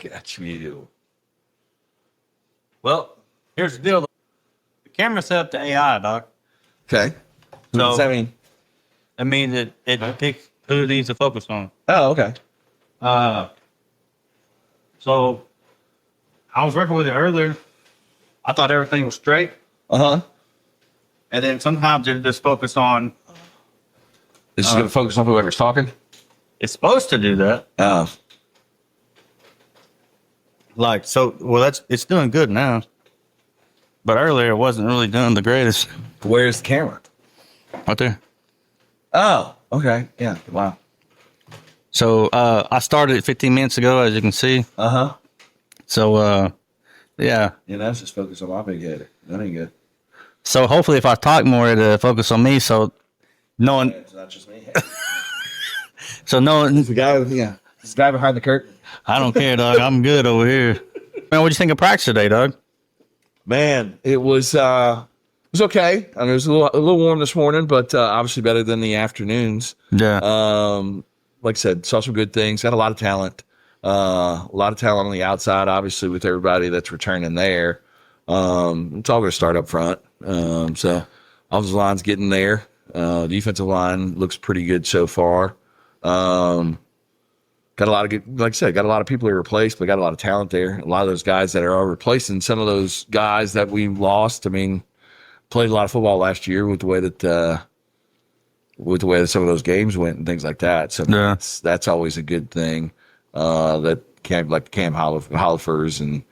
Got you. Well, here's the deal. The camera's set up to AI, Doc. Okay. What does that mean? I mean, it picks who it needs to focus on. Oh, okay. So I was working with it earlier. I thought everything was straight. Uh-huh. And then sometimes it just focus on. This is going to focus on whoever's talking? It's supposed to do that. Oh. It's doing good now. But earlier it wasn't really doing the greatest. Where's the camera? Right there. Oh, okay. Yeah. Wow. So I started 15 minutes ago, as you can see. Uh-huh. So yeah. Yeah, that's just focus on my big head. That ain't good. So hopefully if I talk more, it'll focus on me. So knowing. It's not just me. So knowing. The guy, this guy behind the curtain. I don't care, dog. I'm good over here. Man, what'd you think of practice today, dog? Man, it was okay. I mean, it was a little warm this morning, but obviously better than the afternoons. Yeah. Like I said, saw some good things. Got a lot of talent. A lot of talent on the outside, obviously, with everybody that's returning there. It's all going to start up front. So offensive line's getting there. Defensive line looks pretty good so far. Got a lot of good, like I said, got a lot of people who are replaced, but got a lot of talent there. A lot of those guys that are replacing some of those guys that we lost. I mean, played a lot of football last year with the way that some of those games went and things like that. So yeah. that's always a good thing. That Cam Hollifers and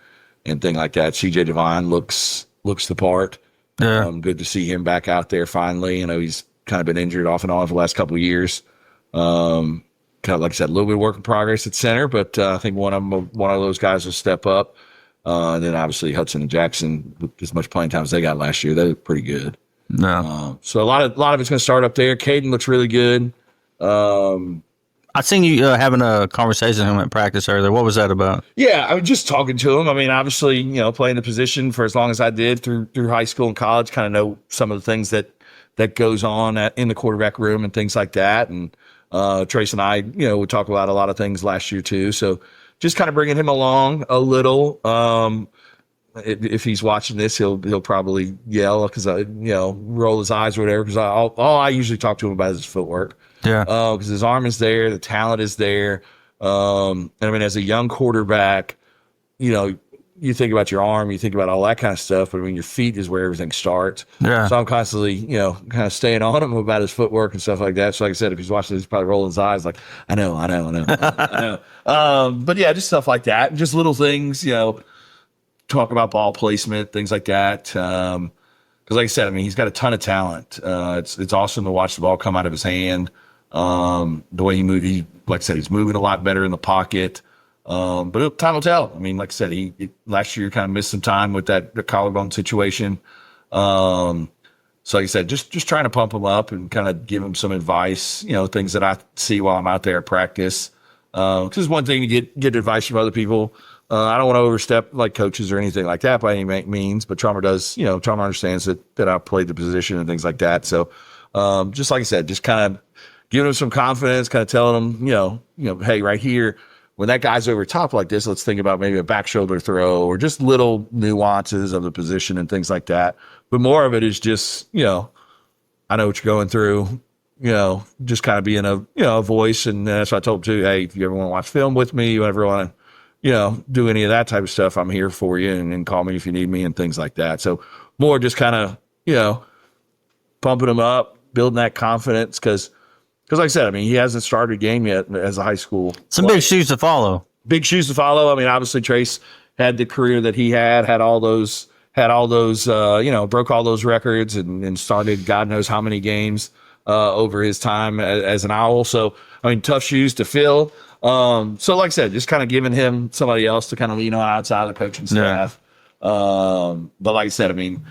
thing like that. CJ Devine looks the part. Yeah. Good to see him back out there finally. You know, he's kind of been injured off and on for the last couple of years. Kind of like I said, a little bit of work in progress at center, but I think one of those guys will step up. And then obviously Hudson and Jackson, with as much playing time as they got last year, they look pretty good. No. So a lot of it's going to start up there. Caden looks really good. I seen you having a conversation with him at practice earlier. What was that about? Yeah, I was just talking to him. I mean, obviously, playing the position for as long as I did through high school and college, kind of know some of the things that goes on in the quarterback room and things like that. And Trace and I, we talked about a lot of things last year too. So just kind of bringing him along a little. If he's watching this, he'll probably yell because roll his eyes or whatever. Because all I usually talk to him about is his footwork. Yeah. Because his arm is there, the talent is there. And I mean, as a young quarterback, you think about your arm, you think about all that kind of stuff, but I mean, your feet is where everything starts. Yeah. So I'm constantly, kind of staying on him about his footwork and stuff like that. So like I said, if he's watching this, he's probably rolling his eyes like, I know. I know. But yeah, just stuff like that. Just little things, talk about ball placement, things like that. Because like I said, I mean, he's got a ton of talent. It's awesome to watch the ball come out of his hand. The way he moved, like I said, he's moving a lot better in the pocket. But time will tell. I mean, like I said, he last year kind of missed some time with the collarbone situation. So like I said, just trying to pump him up and kind of give him some advice, things that I see while I'm out there at practice. Because it's one thing to get advice from other people. I don't want to overstep like coaches or anything like that by any means, but Trauma understands that I played the position and things like that. So, just like I said, just kind of giving him some confidence, kind of telling him, hey, right here, when that guy's over top like this, let's think about maybe a back shoulder throw or just little nuances of the position and things like that. But more of it is just, I know what you're going through, just kind of being a voice. And that's what I told him too. Hey, if you ever want to watch film with me, you ever want to, do any of that type of stuff, I'm here for you and call me if you need me and things like that. So more just kind of, pumping him up, building that confidence. Cause like I said, I mean, he hasn't started a game yet as a high school. Some big shoes to follow. Big shoes to follow. I mean, obviously Trace had the career that he had all those, broke all those records and started God knows how many games over his time as an Owl. So, I mean, tough shoes to fill. So like I said, just kind of giving him somebody else to kind of lean on outside of the coaching staff. Yeah. But like I said, I mean,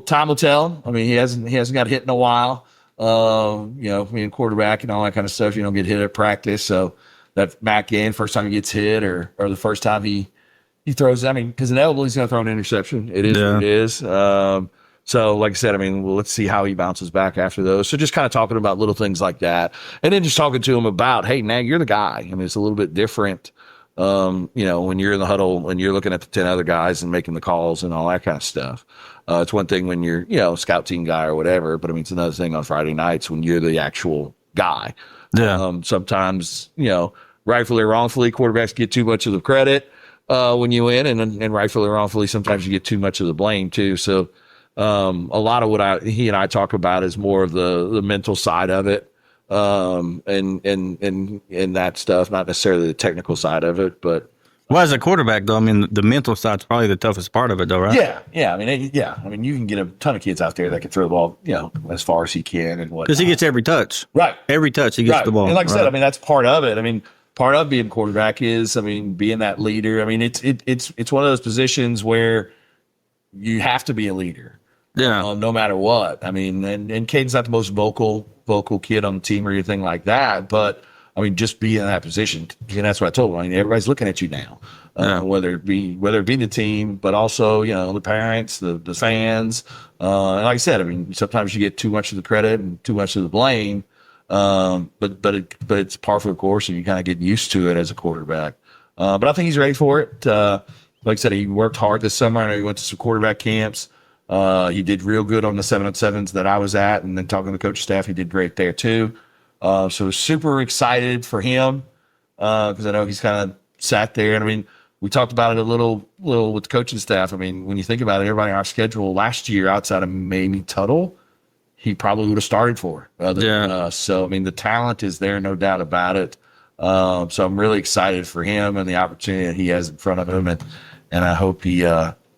time will tell. I mean, he hasn't got hit in a while. Being quarterback and all that kind of stuff, you don't get hit at practice. So that back end, first time he gets hit or the first time he throws, I mean, because inevitably he's going to throw an interception. It is what it is. So like I said, I mean, let's see how he bounces back after those. So just kind of talking about little things like that. And then just talking to him about, hey, man, you're the guy. I mean, it's a little bit different when you're in the huddle and you're looking at the 10 other guys and making the calls and all that kind of stuff. It's one thing when you're, a scout team guy or whatever, but I mean, it's another thing on Friday nights when you're the actual guy. Yeah. Sometimes, rightfully or wrongfully, quarterbacks get too much of the credit when you win, and rightfully or wrongfully, sometimes you get too much of the blame too. So a lot of what he and I talk about is more of the mental side of it, and that stuff, not necessarily the technical side of it, but. Well, as a quarterback, though, I mean, the mental side's probably the toughest part of it, though, right? Yeah. I mean, you can get a ton of kids out there that can throw the ball, as far as he can and what. Because he gets every touch. Right. Every touch he gets the ball. And like I said, I mean, that's part of it. I mean, part of being quarterback is, being that leader. I mean, it's one of those positions where you have to be a leader. Yeah. No matter what. I mean, and Caden's not the most vocal kid on the team or anything like that, but I mean, just be in that position, and that's what I told him. I mean, everybody's looking at you now, whether it be the team, but also the parents, the fans. And like I said, I mean, sometimes you get too much of the credit and too much of the blame, but it's par for the course, and you kind of get used to it as a quarterback. But I think he's ready for it. Like I said, he worked hard this summer. I know he went to some quarterback camps. He did real good on the 7-on-7s that I was at, and then talking to the coach staff, he did great there too. So super excited for him because I know he's kind of sat there. And I mean, we talked about it a little with the coaching staff. I mean, when you think about it, everybody on our schedule last year outside of maybe Tuttle, he probably would have started for other than us. So, I mean, the talent is there, no doubt about it. So I'm really excited for him and the opportunity that he has in front of him. And I hope he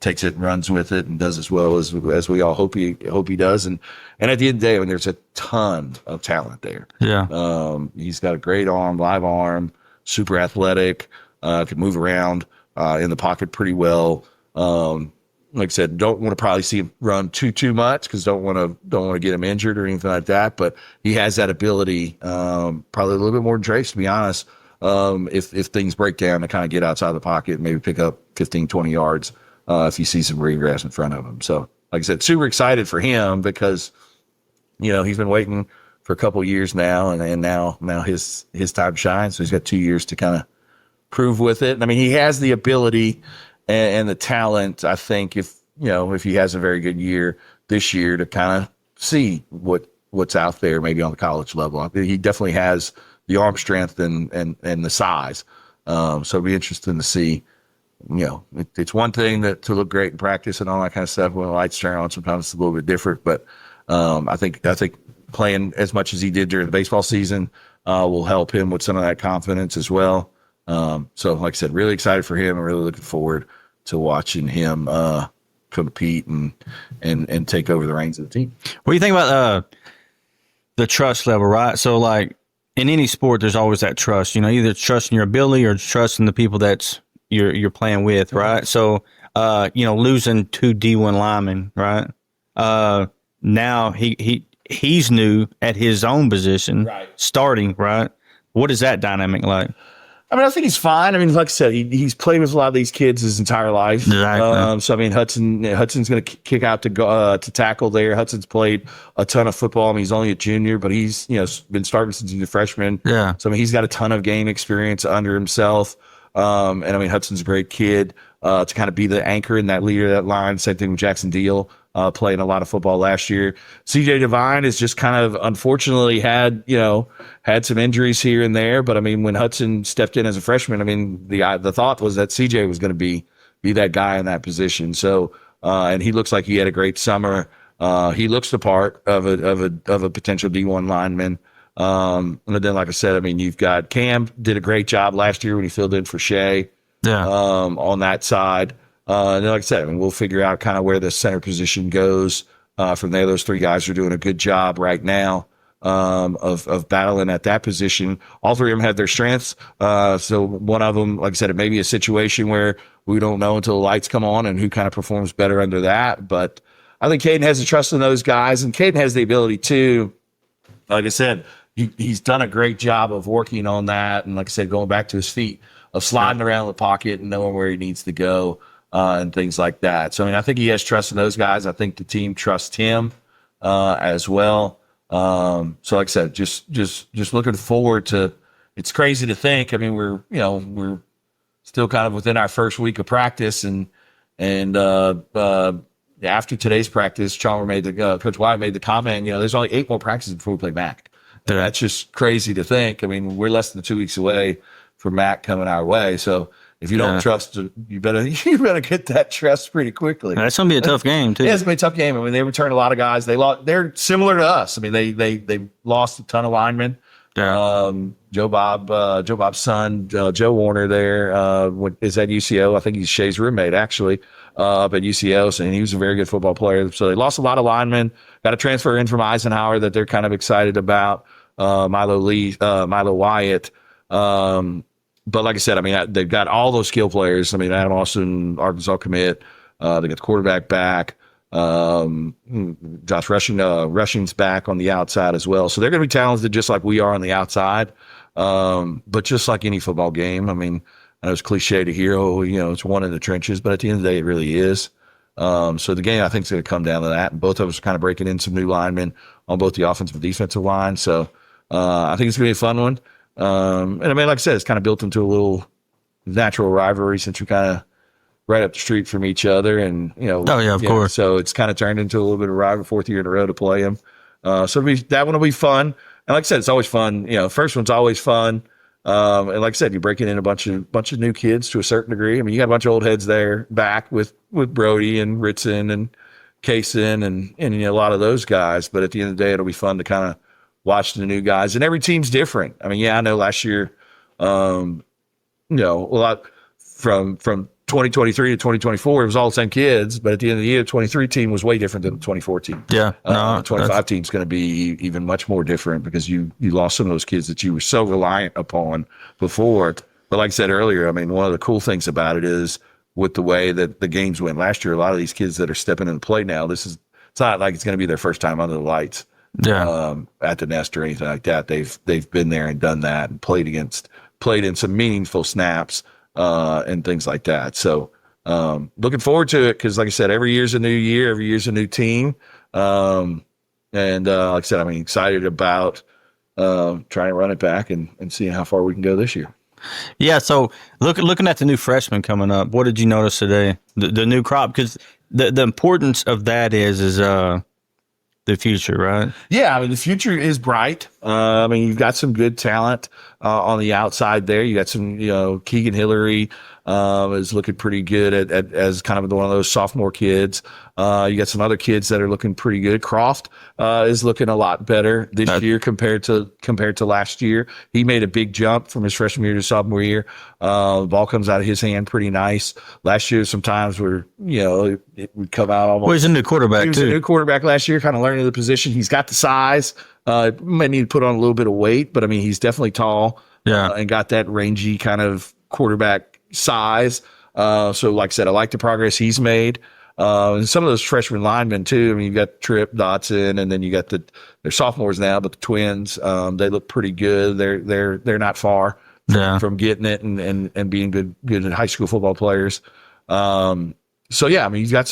takes it and runs with it and does as well as we all hope he does. And at the end of the day, I mean, there's a ton of talent there. Yeah. He's got a great arm, live arm, super athletic, can move around in the pocket pretty well. Like I said, don't want to probably see him run too much because don't want to get him injured or anything like that. But he has that ability, probably a little bit more than Trace, to be honest. If things break down, to kind of get outside the pocket, maybe pick up 15, 20 yards. If you see some green grass in front of him. So, like I said, super excited for him because, he's been waiting for a couple of years now, and now his time shines. So he's got 2 years to kind of prove with it. And I mean, he has the ability and the talent, I think, if he has a very good year this year, to kind of see what's out there maybe on the college level. I think he definitely has the arm strength and the size. So it'll be interesting to see. It's one thing to look great in practice and all that kind of stuff. When the lights turn on, sometimes it's a little bit different. But I think playing as much as he did during the baseball season will help him with some of that confidence as well. So, like I said, really excited for him and really looking forward to watching him compete and take over the reins of the team. What do you think about the trust level, right? So, like in any sport, there's always that trust. Either trusting your ability or trusting the people that's you're playing with, right? So, losing 2 D1 linemen, right? Now he's new at his own position, right, starting, right? What is that dynamic like? I mean, I think he's fine. I mean, like I said, he's played with a lot of these kids his entire life. Exactly. So I mean, Hudson's going to kick out to tackle there. Hudson's played a ton of football. I mean, he's only a junior, but he's been starting since he's a freshman. Yeah. So I mean, he's got a ton of game experience under himself. And I mean, Hudson's a great kid to kind of be the anchor and that leader of that line. Same thing with Jackson Deal, playing a lot of football last year. CJ Devine has just kind of unfortunately had some injuries here and there. But I mean, when Hudson stepped in as a freshman, I mean, the thought was that CJ was going to be that guy in that position. So, and he looks like he had a great summer. He looks the part of a potential D1 lineman. And then, like I said, I mean, you've got Cam did a great job last year when he filled in for Shea. Yeah. On that side. And then, like I said, I mean, we'll figure out kind of where the center position goes from there. Those 3 guys are doing a good job right now of battling at that position. All 3 of them have their strengths. So one of them, like I said, it may be a situation where we don't know until the lights come on and who kind of performs better under that. But I think Caden has the trust in those guys, and Caden has the ability to, like I said, he's done a great job of working on that. And like I said, going back to his feet, of sliding around the pocket and knowing where he needs to go and things like that. So, I mean, I think he has trust in those guys. I think the team trusts him as well. So like I said, just looking forward to, it's crazy to think. I mean, we're still kind of within our first week of practice, and after today's practice, Coach Wyatt made the comment, there's only 8 more practices before we play MAC. Yeah. That's just crazy to think. I mean, we're less than 2 weeks away from MAC coming our way. So if you don't trust, you better get that trust pretty quickly. That's gonna be a tough game too. Yeah, it's gonna be a tough game. I mean, they returned a lot of guys. They're similar to us. I mean, they lost a ton of linemen. Yeah. Joe Bob's son, Joe Warner there, is at UCO. I think he's Shay's roommate actually, up at UCO. And he was a very good football player. So they lost a lot of linemen, got a transfer in from Eisenhower that they're kind of excited about. Milo Wyatt. But like I said, I mean, they've got all those skill players. I mean, Adam Austin, Arkansas commit, they got the quarterback back. Josh Rushing's back on the outside as well. So they're going to be talented just like we are on the outside. But just like any football game, I mean, I know it's cliche to hear, it's won in the trenches, but at the end of the day, it really is. So the game, I think, is going to come down to that. And both of us are kind of breaking in some new linemen on both the offensive and defensive line. So I think it's going to be a fun one. And I mean, like I said, it's kind of built into a little natural rivalry since we're kind of right up the street from each other. And, Oh, yeah, of course. So it's kind of turned into a little bit of a rival, 4th year in a row to play them. So that one will be fun. And like I said, it's always fun. First one's always fun. And like I said, you're breaking in a bunch of new kids to a certain degree. I mean, you got a bunch of old heads there back with Brody and Ritson and Kaysen and a lot of those guys. But at the end of the day, it'll be fun to kind of watch the new guys. And every team's different. I mean, I know last year, a lot from 2023 to 2024, it was all the same kids. But at the end of the year, the 23 team was way different than the 24 team. Yeah. The 25 team is going to be even much more different because you lost some of those kids that you were so reliant upon before. But like I said earlier, I mean, one of the cool things about it is with the way that the games went last year, a lot of these kids that are stepping into play now, it's not like it's going to be their first time under the lights. Yeah. At the nest or anything like that. They've been there and done that and played in some meaningful snaps and things like that. So looking forward to it because, like I said, every year's a new year, every year's a new team. And like I said, I'm excited about trying to run it back and seeing how far we can go this year. Yeah. So looking at the new freshmen coming up, what did you notice today? The new crop, because the importance of that is the future, right? Yeah, I mean, the future is bright. I mean, you've got some good talent on the outside there. You got some, Keegan Hillary is looking pretty good as kind of one of those sophomore kids. You got some other kids that are looking pretty good. Croft is looking a lot better this year compared to last year. He made a big jump from his freshman year to sophomore year. The ball comes out of his hand pretty nice. Last year, sometimes it would come out almost. Well, he's a new quarterback He was too. a new quarterback last year, kind of learning the position. He's got the size. May need to put on a little bit of weight, but I mean, he's definitely tall. Yeah. And got that rangy kind of quarterback size. So like I said, I like the progress he's made. And some of those freshman linemen too. I mean, you got Tripp, Dotson, and then you got they're sophomores now, but the twins, they look pretty good. They're not far from getting it and being good high school football players. So yeah, I mean, you've got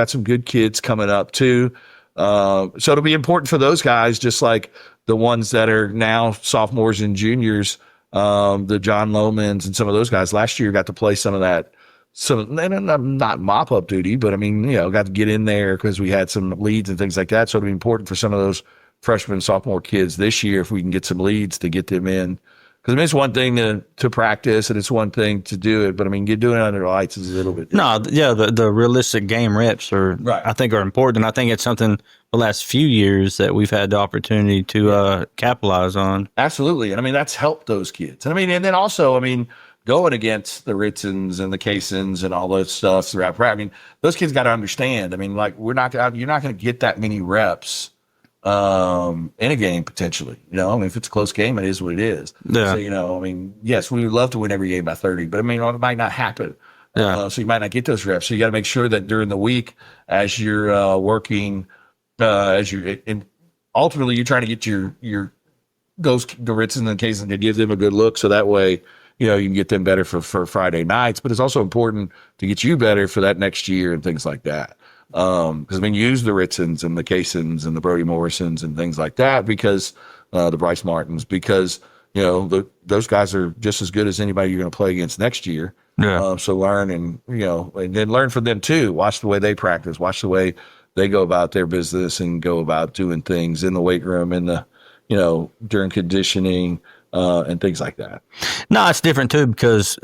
some good kids coming up too. So it'll be important for those guys, just like the ones that are now sophomores and juniors, the John Lomans and some of those guys last year got to play some of that. So not mop up duty, but I mean, got to get in there because we had some leads and things like that. So it'll be important for some of those freshman, sophomore kids this year if we can get some leads to get them in. Because I mean, it's one thing to practice and it's one thing to do it, but I mean, doing it under the lights is a little bit different. No, yeah, the realistic game reps I think are important. I think it's something the last few years that we've had the opportunity to capitalize on. Absolutely. And I mean, that's helped those kids. And I mean, and then also, I mean, going against the Ritsons and the Kaysons and all that stuff throughout practice, I mean, those kids got to understand. I mean, like you're not going to get that many reps in a game potentially. I mean, if it's a close game, it is what it is. Yeah. So, I mean, yes, we would love to win every game by 30, but I mean, it might not happen. Yeah. So you might not get those reps. So you got to make sure that during the week, as you're working, and ultimately you're trying to get the Ritsons and Kaysons to give them a good look. So that way, you can get them better for Friday nights, but it's also important to get you better for that next year and things like that. Because I mean, use the Ritsons and the Kaysons and the Brody Morrisons and things like that because the Bryce Martins, because those guys are just as good as anybody you're going to play against next year. Yeah. So learn and then learn from them too. Watch the way they practice. Watch the way they go about their business and go about doing things in the weight room, during conditioning, and things like that. No, it's different too because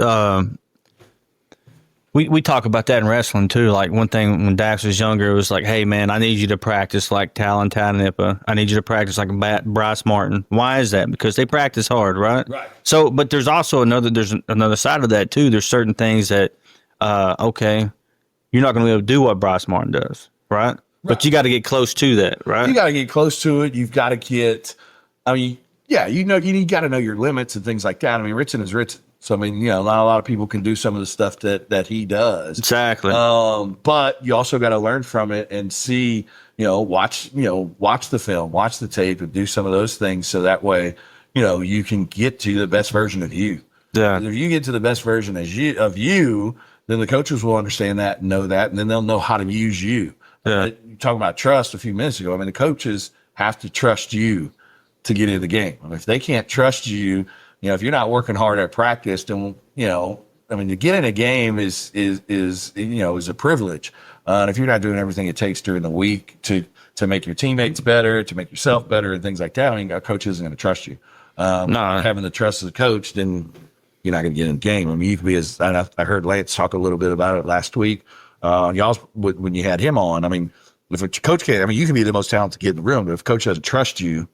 we talk about that in wrestling too. Like one thing when Dax was younger, it was like, hey man, I need you to practice like Talon Tananipa. I need you to practice like Bryce Martin. Why is that? Because they practice hard, right? Right. So, but there's also another side of that too. There's certain things that, okay, you're not going to be able to do what Bryce Martin does, right? But you got to get close to that, right? You got to get close to it. You've got to get, I mean, yeah, you got to know your limits and things like that. I mean, Ritson is Ritson. So, I mean, not a lot of people can do some of the stuff that he does. Exactly. But you also got to learn from it and see, watch the film, watch the tape, and do some of those things. So that way, you can get to the best version of you. Yeah. And if you get to the best version of you, then the coaches will understand that and know that, and then they'll know how to use you. Yeah. You talking about trust a few minutes ago. I mean, the coaches have to trust you to get in the game. I mean, if they can't trust you, if you're not working hard at practice, then, to get in a game is a privilege. And if you're not doing everything it takes during the week to make your teammates better, to make yourself better and things like that, I mean, a coach isn't going to trust you. No. Having the trust of the coach, then you're not going to get in the game. I mean, you can be I heard Lance talk a little bit about it last week. Y'all, when you had him on, I mean, if a coach can't, I mean, you can be the most talented kid in the room, but if a coach doesn't trust you,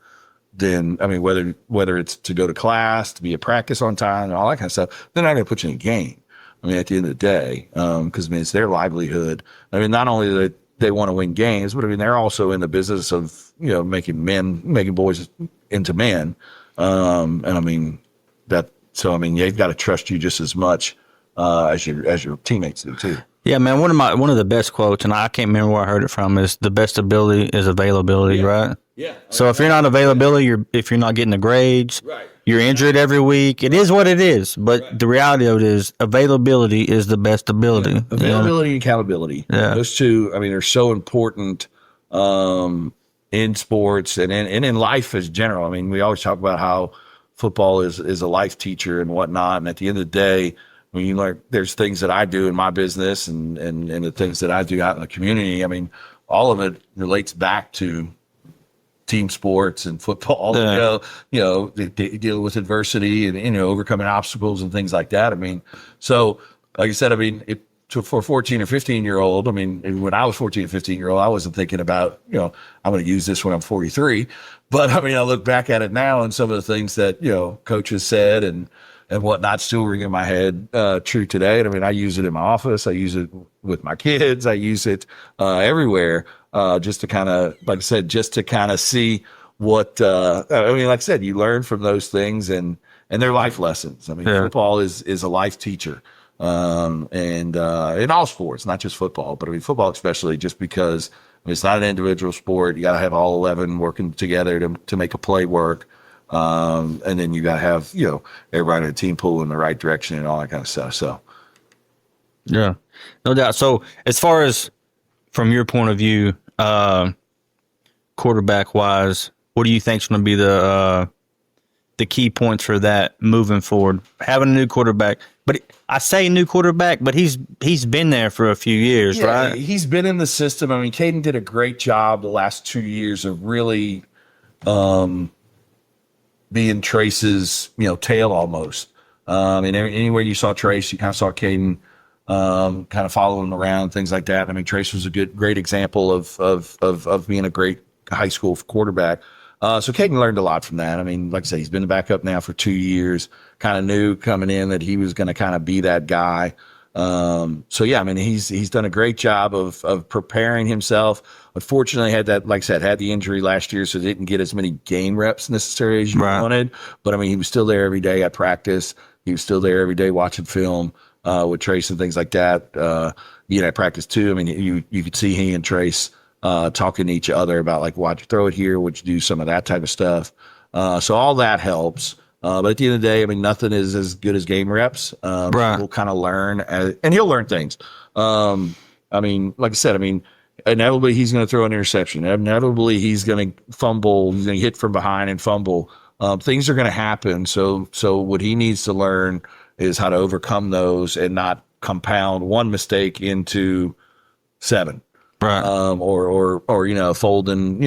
then, I mean, whether it's to go to class, to be at practice on time and all that kind of stuff, they're not going to put you in a game. I mean, at the end of the day, because, I mean, it's their livelihood. I mean, not only that they want to win games, but I mean, they're also in the business of, making boys into men. And I mean, they've got to trust you just as much, as your teammates do too. Yeah, man. One of the best quotes, and I can't remember where I heard it from, is the best ability is availability, right? Yeah. So if you're not availability, if you're not getting the grades, Right. you're injured every week. It is what it is. But the reality of it is availability is the best ability. Yeah. Availability and accountability. Yeah. Those two, I mean, are so important in sports and in life as general. I mean, we always talk about how football is a life teacher and whatnot. And at the end of the day, when you learn, there's things that I do in my business and the things that I do out in the community. I mean, all of it relates back to team sports and football, dealing with adversity and, overcoming obstacles and things like that. I mean, so like I said, I mean, for a 14 or 15-year-old, I mean, when I was 14 or 15-year-old, I wasn't thinking about, I'm going to use this when I'm 43. But I mean, I look back at it now and some of the things that, coaches said and whatnot still ring in my head, true today. And I mean, I use it in my office. I use it with my kids. I use it everywhere, just to kind of, like I said, just to kind of see what, I mean, like I said, you learn from those things and they're life lessons. I mean, football is a life teacher. And in all sports, not just football, but I mean, football especially, just because it's not an individual sport. You got to have all 11 working together to make a play work. And then you got to have, everybody in the team pull in the right direction and all that kind of stuff. So, yeah, no doubt. So as far as from your point of view, quarterback wise, what do you think is going to be the key points for that moving forward? Having a new quarterback, but I say new quarterback, but he's been there for a few years, right? He's been in the system. I mean, Caden did a great job the last 2 years of really, being Trace's, tail almost. And anywhere you saw Trace, you kind of saw Caden, kind of following him around, things like that. I mean, Trace was a great example of being a great high school quarterback. So Caden learned a lot from that. I mean, like I said, he's been back up now for 2 years, kind of knew coming in that he was going to kind of be that guy. So yeah, I mean, he's done a great job of preparing himself. Unfortunately, had the injury last year, so didn't get as many game reps necessarily as you wanted. But I mean, he was still there every day at practice. He was still there every day watching film with Trace and things like that. At practice too. I mean, you could see he and Trace talking to each other about like, why'd you throw it here? Would you do some of that type of stuff? So all that helps. But at the end of the day, I mean, nothing is as good as game reps. We'll kind of learn, and he'll learn things. I mean, like I said, I mean, inevitably he's going to throw an interception. Inevitably he's going to fumble. He's going to hit from behind and fumble. Things are going to happen. So what he needs to learn is how to overcome those and not compound one mistake into 7. Right. Or fold in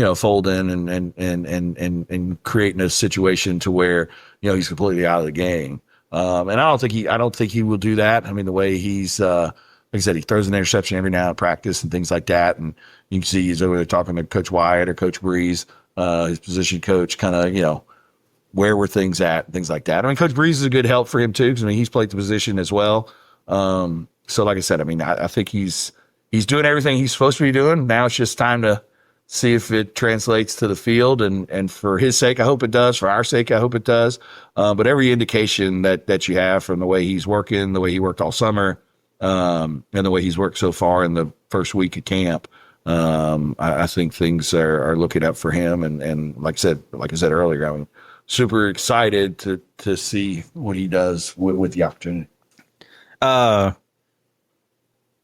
and creating a situation to where he's completely out of the game. And I don't think he will do that. I mean, the way he's like I said, he throws an interception every now in practice and things like that. And you can see he's over there talking to Coach Wyatt or Coach Breeze, his position coach, kind of where were things at and things like that. I mean, Coach Breeze is a good help for him too, because I mean he's played the position as well. So like I said, I mean I think he's doing everything he's supposed to be doing. Now it's just time to see if it translates to the field. And for his sake, I hope it does. For our sake, I hope it does. But every indication that you have from the way he's working, the way he worked all summer, and the way he's worked so far in the first week of camp, I think things are looking up for him. And like I said earlier, I'm super excited to see what he does with the opportunity.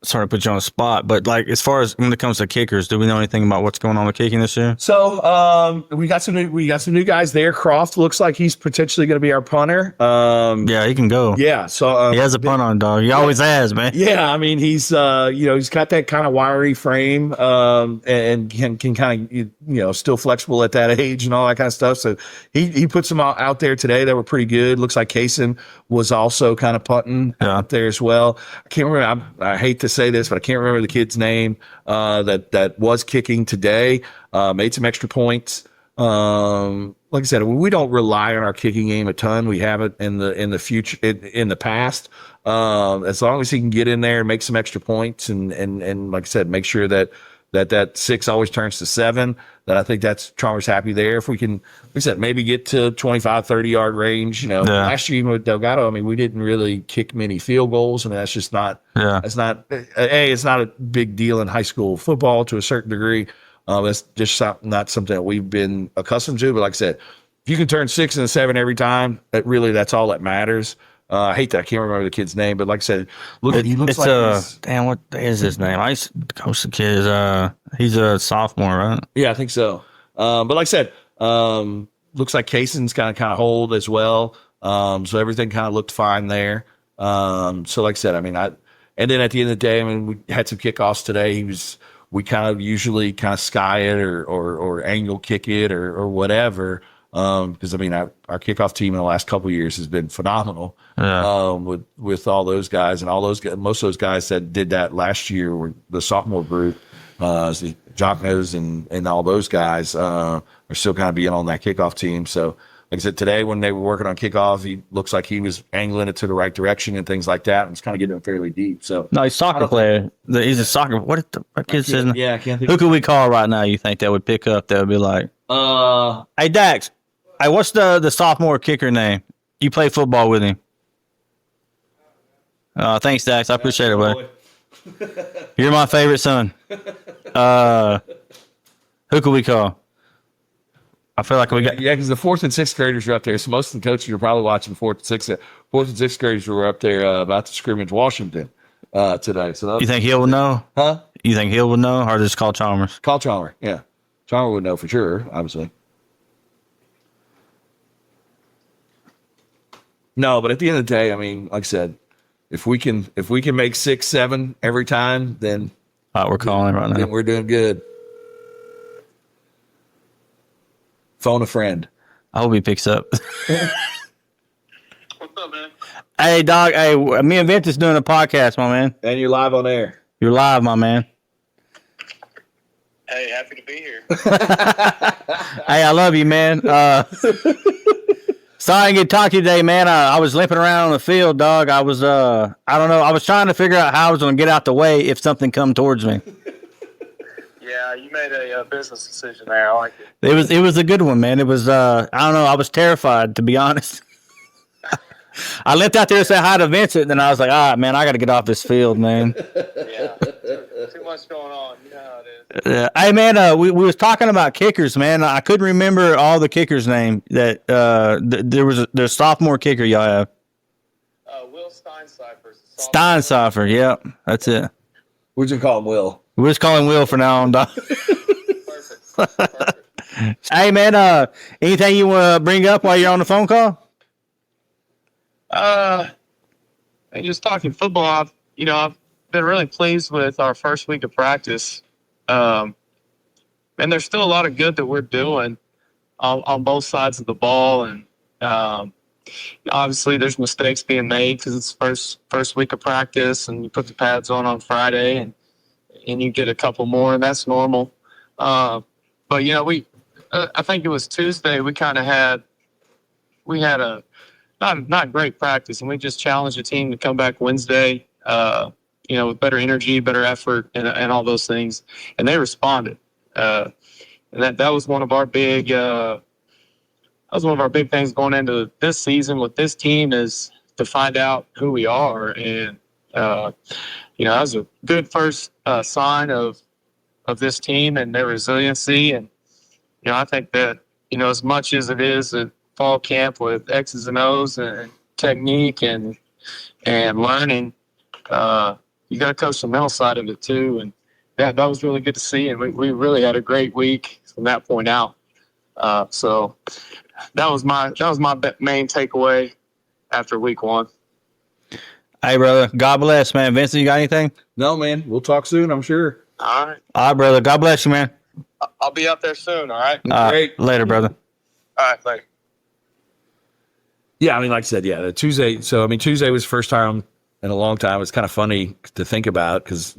Sorry to put you on the spot, but like as far as when it comes to kickers, do we know anything about what's going on with kicking this year? So we got some new guys there. Croft looks like he's potentially going to be our punter. Yeah, he can go. Yeah, so he has a punt on, dog. He always has, man. Yeah, I mean he's he's got that kind of wiry frame, and can kind of still flexible at that age and all that kind of stuff. So he put some out there today that were pretty good. Looks like Kaysen was also kind of punting out there as well. I can't remember. I hate to say this, but I can't remember the kid's name that was kicking today. Made some extra points. Like I said, we don't rely on our kicking game a ton. We have it in the future, in the past. As long as he can get in there and make some extra points, and like I said, make sure that 6 always turns to 7. That I think that's Chalmers happy there. If we can, like I said, maybe get to 25, 30 yard range. Last year even with Delgado, I mean, we didn't really kick many field goals. I mean, that's just not. Yeah. It's not a big deal in high school football to a certain degree. That's just not something that we've been accustomed to. But like I said, if you can turn 6 and 7 every time, that's all that matters. I hate that I can't remember the kid's name, but like I said, he looks like damn, what is his name? I used to coach the kid. He's a sophomore, right? Yeah, I think so. But like I said, looks like Kaysen's kind of hold as well. So everything kind of looked fine there. So like I said, I mean, and then at the end of the day, I mean, we had some kickoffs today. We kind of usually kind of sky it or angle kick it or whatever. Because I mean, our kickoff team in the last couple of years has been phenomenal. Yeah. With all those guys and most of those guys that did that last year were the sophomore group, the Jocknos and all those guys are still kind of being on that kickoff team. So like I said, today when they were working on kickoff, he looks like he was angling it to the right direction and things like that, and it's kind of getting him fairly deep. So no, he's a soccer player. He's a soccer. What kid says? Yeah, I can't think. Who could we call right now? You think that would pick up? That would be like, hey Dax. Hey, what's the sophomore kicker name? You play football with him. Thanks, Dax. I appreciate it, buddy. You're my favorite son. Who could we call? I feel like we got because the 4th and 6th graders are up there. So most of the coaches are probably watching 4th and 6th graders were up there about to scrimmage Washington today. So you think Hill would know? Huh? You think Hill would know, or just call Chalmers? Call Chalmers. Yeah, Chalmers would know for sure. Obviously. No, but at the end of the day, I mean, like I said, if we can make 6, 7 every time, then we're calling right now. Then we're doing good. Phone a friend. I hope he picks up. What's up, man? Hey, dog. Hey, me and Vincent's doing a podcast, my man. And you're live on air. You're live, my man. Hey, happy to be here. Hey, I love you, man. Sorry I didn't get to talk to you today, man. I was limping around on the field, dog. I was, I don't know. I was trying to figure out how I was going to get out the way if something come towards me. Yeah, you made a business decision there. I like it. It was a good one, man. It was, I don't know. I was terrified, to be honest. I limped out there to say hi to Vincent, and then I was like, all right, man, I got to get off this field, man. Yeah, too much going on. You know how it is. Hey, man, we was talking about kickers, man. I couldn't remember all the kickers' name. That there was the sophomore kicker y'all have. Will Steincypher. Steincypher, yep, that's it. We're just call him Will. We're just calling Will for now on, dog. Perfect. Hey, man, anything you want to bring up while you're on the phone call? And just talking football, I've been really pleased with our first week of practice. And there's still a lot of good that we're doing on both sides of the ball. And obviously there's mistakes being made because it's first week of practice, and you put the pads on Friday and you get a couple more, and that's normal. But I think it was Tuesday, we had a not great practice, and we just challenged the team to come back Wednesday, with better energy, better effort, and all those things, and they responded. And that was one of our big things going into this season with this team, is to find out who we are. And that was a good first sign of this team and their resiliency. And I think that as much as it is a fall camp with X's and O's and technique and learning, you got to coach the mental side of it too. And that was really good to see. And we really had a great week from that point out. So that was my main takeaway after week one. Hey, brother. God bless, man. Vincent, you got anything? No, man. We'll talk soon, I'm sure. All right. All right, brother. God bless you, man. I'll be out there soon. All right. Great. Later, brother. All right. Later. Yeah, I mean, like I said, the Tuesday. So, I mean, Tuesday was the first time in a long time. It's kind of funny to think about because,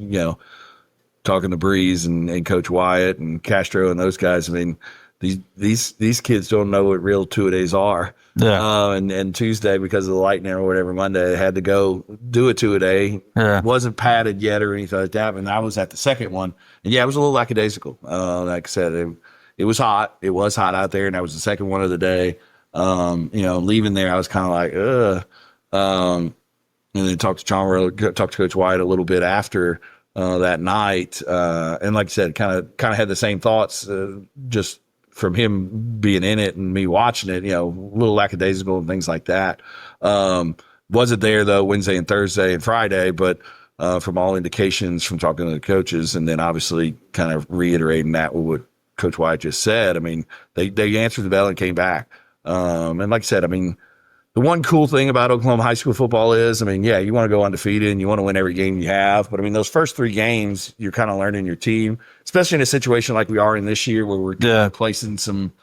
talking to Breeze and Coach Wyatt and Castro and those guys, I mean, these kids don't know what real two-a-days are. Yeah. And Tuesday, because of the lightning or whatever, Monday, they had to go do a two-a-day. Yeah. Wasn't padded yet or anything like that. And I was at the second one. And, yeah, it was a little lackadaisical. Like I said, it was hot. It was hot out there, and that was the second one of the day. Leaving there, I was kind of like, ugh. And then talked to Coach Wyatt a little bit after that night. And like I said, kind of had the same thoughts, just from him being in it and me watching it, a little lackadaisical and things like that. Wasn't there though Wednesday and Thursday and Friday, but from all indications from talking to the coaches, and then obviously kind of reiterating that with what Coach Wyatt just said. I mean, they answered the bell and came back. And like I said, I mean, the one cool thing about Oklahoma high school football is, I mean, yeah, you want to go undefeated and you want to win every game you have. But I mean, those first three games, you're kind of learning your team, especially in a situation like we are in this year where we're placing some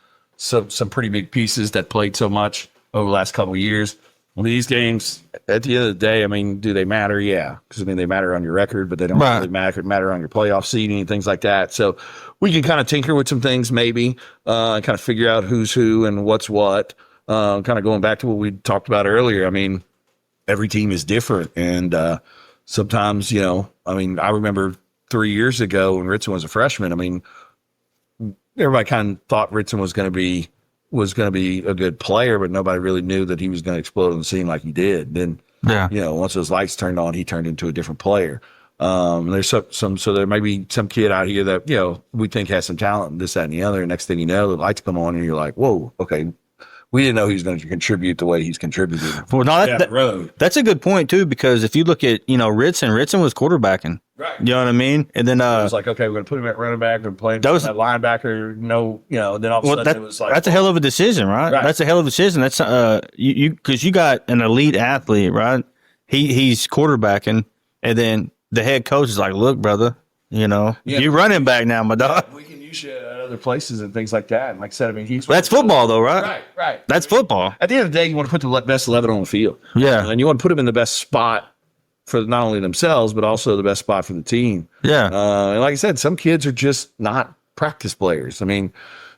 pretty big pieces that played so much over the last couple of years. I mean, these games, at the end of the day, I mean, do they matter? Yeah. Because, I mean, they matter on your record, but they don't really matter on your playoff seeding and things like that. So we can kind of tinker with some things maybe and kind of figure out who's who and what's what. Kind of going back to what we talked about earlier. I mean, every team is different. And sometimes, I mean, I remember 3 years ago when Ritson was a freshman, I mean, everybody kind of thought Ritson was going to be a good player, but nobody really knew that he was going to explode on the scene like he did. Then, once those lights turned on, he turned into a different player. There's so there may be some kid out here that, we think has some talent, this, that, and the other. And next thing you know, the lights come on and you're like, whoa, okay. We didn't know he was going to contribute the way he's contributed. Well, no, that's a good point too, because if you look at, Ritson was quarterbacking. Right. You know what I mean? And then it was like, okay, we're going to put him at running back and play him at linebacker. Then all of a sudden it was like, that's a hell of a decision, right? That's a hell of a decision. That's because you got an elite athlete, right? He's quarterbacking, and then the head coach is like, look, brother, you're running back now, my dog. We can use you at other places and things like that. And like I said, I mean, that's football though, right? Right. That's football. At the end of the day, you want to put the best 11 on the field. Yeah. And you want to put them in the best spot for not only themselves, but also the best spot for the team. Yeah. And like I said, some kids are just not practice players. I mean,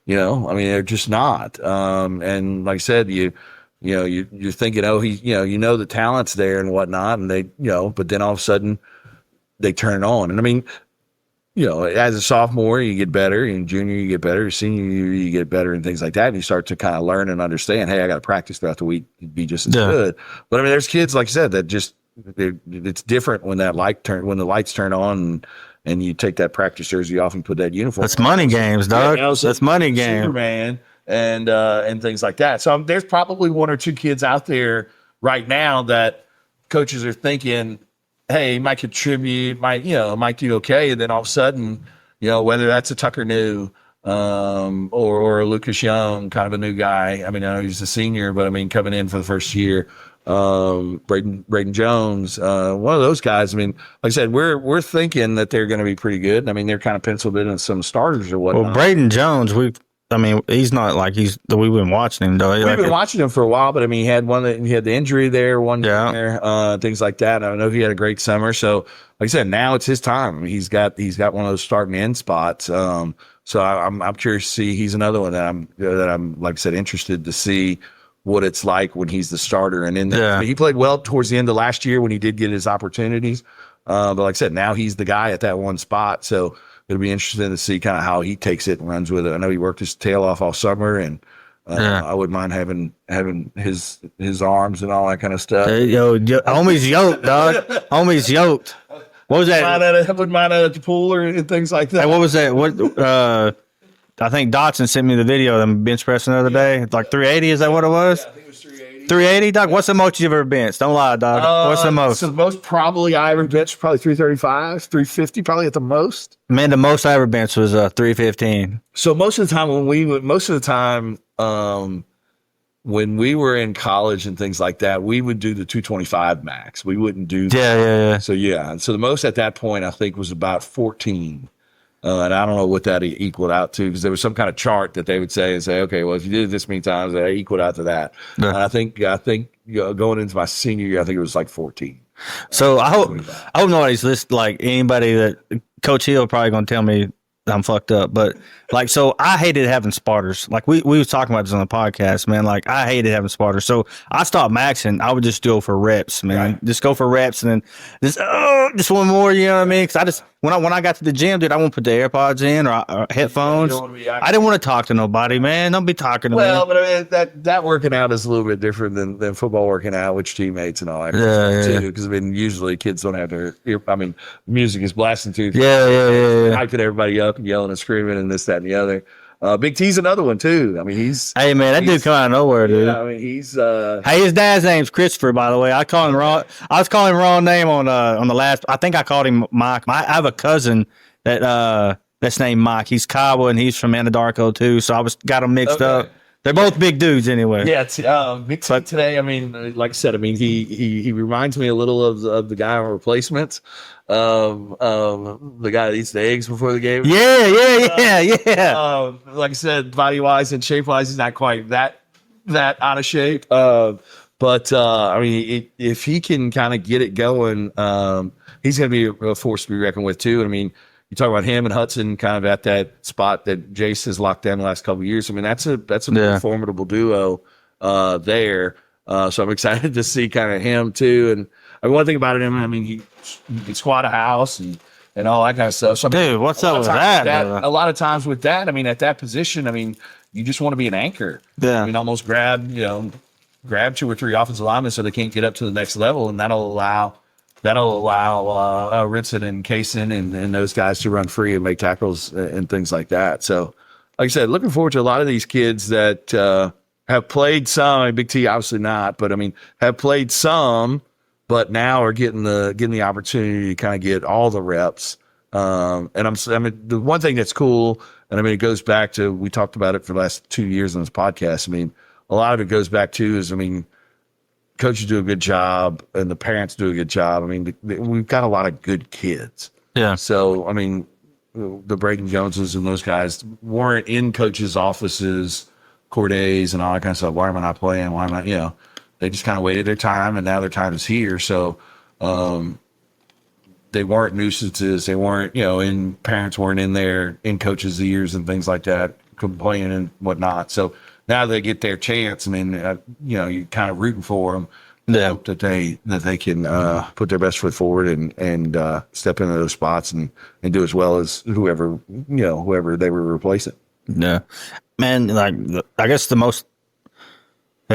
they're just not. And like I said, you're thinking, oh, the talent's there and whatnot. And they, but then all of a sudden they turn it on. And I mean, as a sophomore, you get better. In junior, you get better. Senior year, you get better and things like that. And you start to kind of learn and understand, hey, I got to practice throughout the week to be just as good. But I mean, there's kids, like I said, that just, it's different when when the lights turn on and you take that practice jersey off and put that uniform That's on. Money games, dog. That's money games. Superman and things like that. So there's probably one or two kids out there right now that coaches are thinking, hey, he might contribute, might do okay. And then all of a sudden, whether that's a Tucker New or a Lucas Young, kind of a new guy. I mean, I know he's a senior, but I mean, coming in for the first year, Braden Jones, one of those guys. I mean, like I said, we're thinking that they're going to be pretty good. I mean, they're kind of penciled in as some starters or whatnot. Well, Braden Jones, he's not like we've been watching him though. We've been watching him for a while, but I mean, he had the injury there, Yeah. there, things like that. I know he had a great summer. So, like I said, now it's his time. I mean, he's got one of those starting end spots. So I'm curious to see. He's another one that I'm like I said, interested to see what it's like when he's the starter. And I mean, he played well towards the end of last year when he did get his opportunities. But like I said, now he's the guy at that one spot. So it'll be interesting to see kind of how he takes it and runs with it. I know he worked his tail off all summer, and I wouldn't mind having his arms and all that kind of stuff. Homie's yoked, dog. Homie's yoked. What was that? I wouldn't mind at the pool and things like that. Hey, what was that? I think Dotson sent me the video of them bench pressing the other day. It's like 380. Is that what it was? Yeah, I think it was 380. 380, dog. What's the most you've ever benched? Don't lie, dog. What's the most? So the most probably I ever benched probably 335, 350 probably at the most. Man, the most I ever benched was 315. So most of the time when we were in college and things like that, we would do the 225 max. We wouldn't do Yeah. So yeah, so the most at that point I think was about 14. And I don't know what that equaled out to, because there was some kind of chart that they would say, okay, well, if you did it this many times, that equaled out to that. Yeah. And I think going into my senior year, I think it was like 14. So I hope nobody's listening. Like anybody that Coach Hill probably going to tell me I'm fucked up, but like, so I hated having spotters. Like we was talking about this on the podcast, man. Like I hated having spotters. So I stopped maxing. I would just go for reps, man. Right. Just go for reps and then just one more. You know what I mean? Because I just when I got to the gym, dude, I won't put the AirPods in or headphones. I didn't want to talk to nobody, man. Don't be talking to me. Well, but I mean, that working out is a little bit different than football working out, with teammates and all that. Yeah. Because I mean, usually kids don't have their music is blasting too. Yeah. Hyping everybody up and yelling and screaming and this, that, and the other. Big T's another one too. I mean, hey man, that dude come out of nowhere, dude. Yeah, I mean, he's hey, his dad's name's Christopher, by the way. I call him wrong. I was calling him wrong name on the last. I think I called him Mike. I have a cousin that's named Mike. He's Kiowa and he's from Anadarko too. So I got them mixed up. They're both big dudes anyway. Yeah, Big T today. I mean, like I said, I mean, he reminds me a little of the guy on Replacements. The guy that eats the eggs before the game. Yeah. Like I said, body wise and shape wise, he's not quite that out of shape. But I mean, if he can kind of get it going, he's going to be a force to be reckoned with too. I mean, you talk about him and Hudson kind of at that spot that Jace has locked down the last couple of years. I mean, that's a formidable duo there. So I'm excited to see kind of him too. And I mean, one thing about him, I mean, he can squat a house and all that kind of stuff. So, I mean, dude, what's up with that? A lot of times with that, I mean, at that position, I mean, you just want to be an anchor. Yeah. I mean, almost grab 2 or 3 offensive linemen so they can't get up to the next level, and that'll allow Ritson and Kaysen and those guys to run free and make tackles and things like that. So, like I said, looking forward to a lot of these kids that have played some. I mean, Big T obviously not, but I mean, have played some, but now are getting the opportunity to kind of get all the reps. And I mean, the one thing that's cool, and I mean, it goes back to, we talked about it for the last 2 years on this podcast. I mean, a lot of it goes back to is, I mean, coaches do a good job and the parents do a good job. I mean, we've got a lot of good kids. Yeah. So, I mean, the Braden Joneses and those guys weren't in coaches' offices, Cordays and all that kind of stuff. Why am I not playing? Why am I, they just kind of waited their time, and now their time is here. So, they weren't nuisances. They weren't, parents weren't in there in coaches' ears and things like that, complaining and whatnot. So now they get their chance. I mean, you're kind of rooting for them. Yeah. That they can put their best foot forward and step into those spots and do as well as whoever they were replacing. Yeah, man. Like, I guess the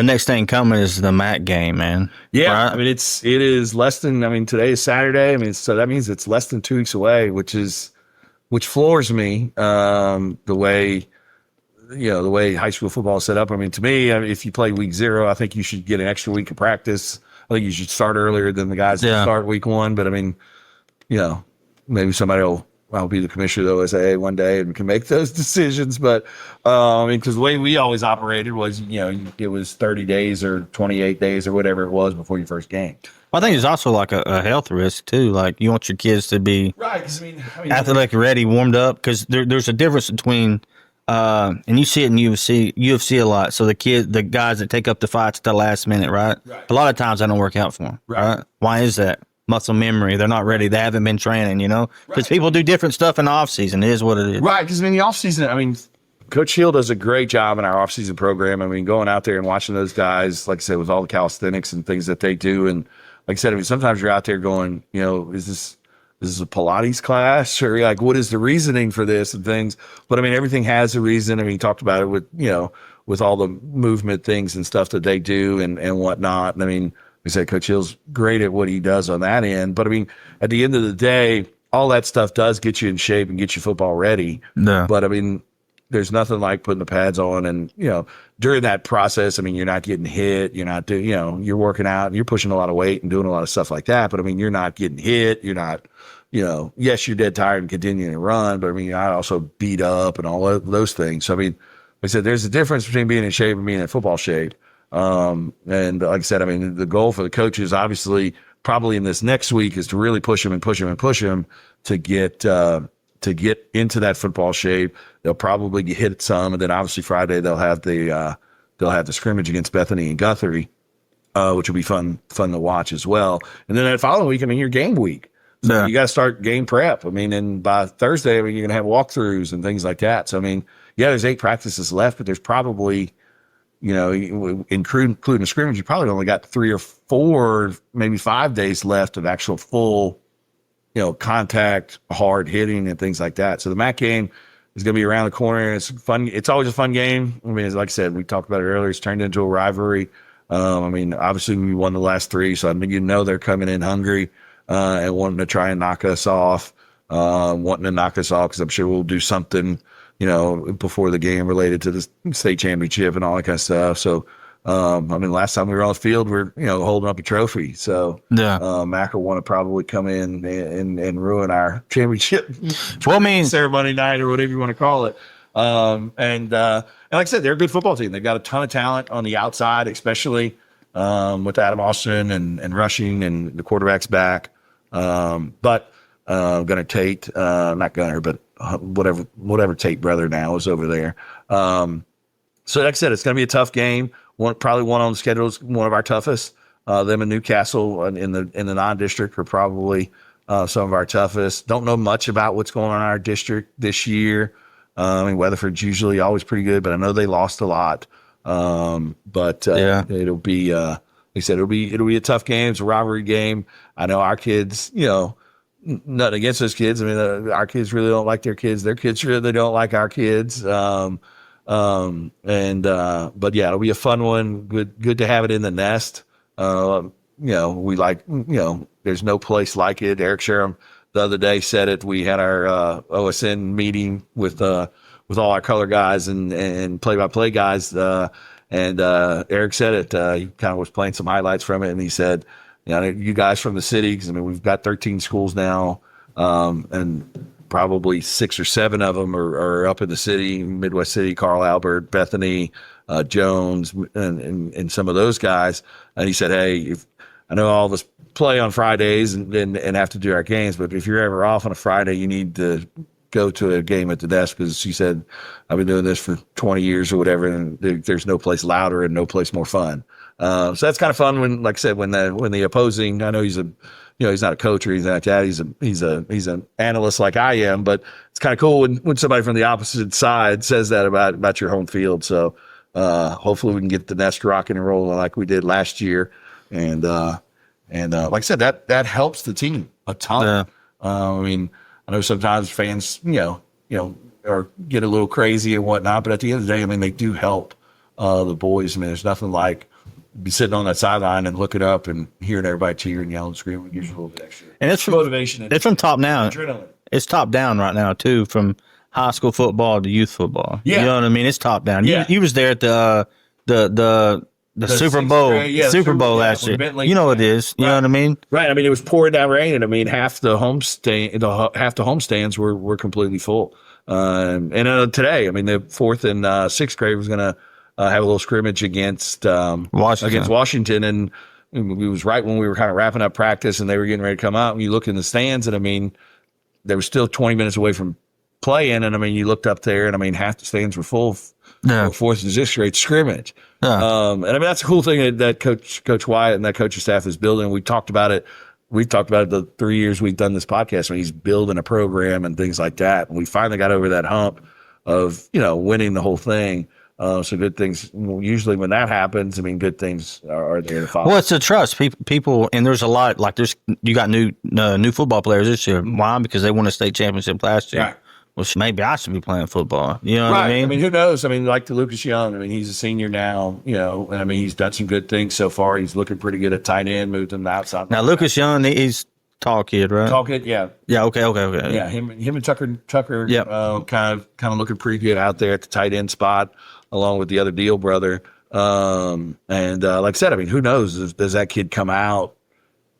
next thing coming is the MAC game, man. Yeah, right? I mean, it is less than. I mean, today is Saturday. I mean, so that means it's less than 2 weeks away, which floors me. The way high school football is set up. I mean, to me, if you play week 0, I think you should get an extra week of practice. I think you should start earlier than the guys that start week 1. But I mean, maybe somebody will I'll be the commissioner of the OSAA one day and can make those decisions. But I mean, because the way we always operated was, it was 30 days or 28 days or whatever it was before your first game. I think it's also like a health risk too. Like you want your kids to be right. Because I mean, athletic ready, warmed up. Because there's a difference between, and you see it in UFC a lot. So the guys that take up the fights at the last minute, right? A lot of times that don't work out for them. Right? Why is that? Muscle memory. They're not ready. They haven't been training, because people do different stuff in the off season. It is what it is. Right. Because in the off season, I mean, Coach Hill does a great job in our off season program. I mean, going out there and watching those guys, like I said, with all the calisthenics and things that they do. And like I said, I mean, sometimes you're out there going, is this a Pilates class, or like, what is the reasoning for this and things? But I mean, everything has a reason. I mean, he talked about it with, with all the movement things and stuff that they do and whatnot. And I mean, we said Coach Hill's great at what he does on that end. But I mean, at the end of the day, all that stuff does get you in shape and get you football ready. No. But I mean, there's nothing like putting the pads on and, during that process, I mean, you're not getting hit. You're not doing, you're working out and you're pushing a lot of weight and doing a lot of stuff like that. But I mean, you're not getting hit. You're not, yes, you're dead tired and continuing to run. But I mean, you're not also beat up and all those things. So I mean, like I said, there's a difference between being in shape and being in football shape. And like I said, I mean, the goal for the coaches, obviously, probably in this next week, is to really push them to get into that football shape. They'll probably get hit some, and then obviously Friday they'll have the scrimmage against Bethany and Guthrie, which will be fun to watch as well. And then that following week, I mean, your game week. So you got to start game prep. I mean, and by Thursday, I mean, you're going to have walkthroughs and things like that. So I mean, yeah, there's 8 practices left, but there's probably, including the scrimmage, you probably only got 3 or 4, maybe 5 days left of actual full, contact, hard hitting and things like that. So the MAC game is going to be around the corner. It's fun. It's always a fun game. I mean, like I said, we talked about it earlier. It's turned into a rivalry. I mean, obviously we won the last 3, so I mean, they're coming in hungry and wanting to try and knock us off, because I'm sure we'll do something, before the game related to the state championship and all that kind of stuff. So, I mean, last time we were on the field, we're, holding up a trophy. So, Mac will want to probably come in and ruin our championship ceremony night or whatever you want to call it. And like I said, they're a good football team. They've got a ton of talent on the outside, especially with Adam Austin and rushing and the quarterback's back. But Gunner Tate, not Gunner, but whatever Tate brother now is over there. So like I said, it's going to be a tough game. Probably one on the schedule is one of our toughest. Them and Newcastle in the non-district are probably some of our toughest. Don't know much about what's going on in our district this year. I mean, Weatherford's usually always pretty good, but I know they lost a lot. It'll be, like I said, it'll be a tough game. It's a rivalry game. I know our kids, nothing against those kids. I mean, our kids really don't like their kids. Their kids really don't like our kids. But yeah, it'll be a fun one. Good to have it in the nest. We like, there's no place like it. Eric Sherham the other day said it. We had our OSN meeting with all our color guys and play-by-play guys. And Eric said it. He kind of was playing some highlights from it, and he said, you guys from the city, because I mean, we've got 13 schools now, and probably 6 or 7 of them are up in the city, Midwest City, Carl Albert, Bethany, Jones, and some of those guys. And he said, hey, I know all of us play on Fridays and have to do our games, but if you're ever off on a Friday, you need to go to a game at the desk, because she said, I've been doing this for 20 years or whatever, and there's no place louder and no place more fun. So that's kind of fun when, like I said, when the opposing, I know he's not a coach or anything like that. He's an analyst like I am, but it's kind of cool when somebody from the opposite side says that about your home field. So hopefully we can get the nest rocking and rolling like we did last year. And like I said, that helps the team a ton. Yeah. I mean, I know sometimes fans, or get a little crazy and whatnot, but at the end of the day, I mean, they do help the boys. I mean, there's nothing like be sitting on that sideline and looking up and hearing everybody cheer and yell and scream. It gives you a little bit extra. And it's from motivation. It's from top down. Adrenaline. It's top down right now too, from high school football to youth football. Yeah. You know what I mean? It's top down. Yeah. You was there at the the Super Bowl, Super Bowl last year. You know what it is. You know what I mean? Right. I mean, it was pouring down rain, and I mean, half the homestands were completely full. Today, I mean, the 4th and 6th grade was going to have a little scrimmage against Washington, and it was right when we were kind of wrapping up practice, and they were getting ready to come out. And you look in the stands, and I mean, they were still 20 minutes away from playing, and I mean, you looked up there, and I mean, half the stands were full. Yeah. 4th and 6th grade scrimmage. Yeah. And I mean, that's a cool thing that Coach Wyatt and that coaching staff is building. We've talked about it the 3 years we've done this podcast when he's building a program and things like that. And we finally got over that hump of, winning the whole thing. So good things, usually when that happens, I mean, good things are there to follow. Well, it's the trust. People, and there's a lot, like you got new football players this year. Why? Because they won a state championship last year. Right. Well, maybe I should be playing football. You know what I mean? I mean, who knows? I mean, like to Lucas Young, I mean, he's a senior now, and I mean, he's done some good things so far. He's looking pretty good at tight end, moved him to outside. Now, Lucas Young, he's tall kid, right? Tall kid, yeah. Yeah, okay. Yeah, him and Tucker yep. kind of looking pretty good out there at the tight end spot, along with the other Deal brother. Like I said, I mean, who knows? Does that kid come out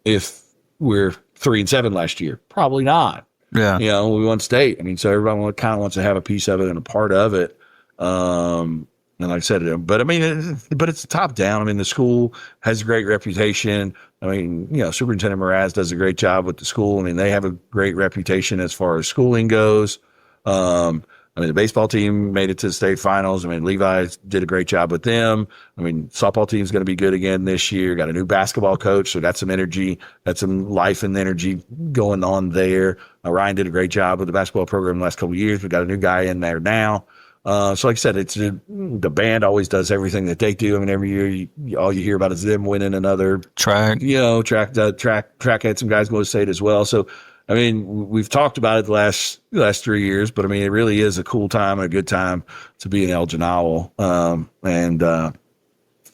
if we're 3-7 last year? Probably not. Yeah. We won state. I mean, so everyone kind of wants to have a piece of it and a part of it. And like I said, but I mean, but it's top down. I mean, the school has a great reputation. I mean, Superintendent Mraz does a great job with the school. I mean, they have a great reputation as far as schooling goes. I mean, the baseball team made it to the state finals. I mean, Levi did a great job with them. I mean, softball team's going to be good again this year. Got a new basketball coach, so got some energy, got some life and energy going on there. Ryan did a great job with the basketball program the last couple of years. We got a new guy in there now. So like I said, it's the band always does everything that they do. I mean, every year, all you hear about is them winning another track. Track had some guys go to state as well. So, I mean, we've talked about it the last 3 years, but I mean, it really is a cool time and a good time to be an Elgin Owl. And like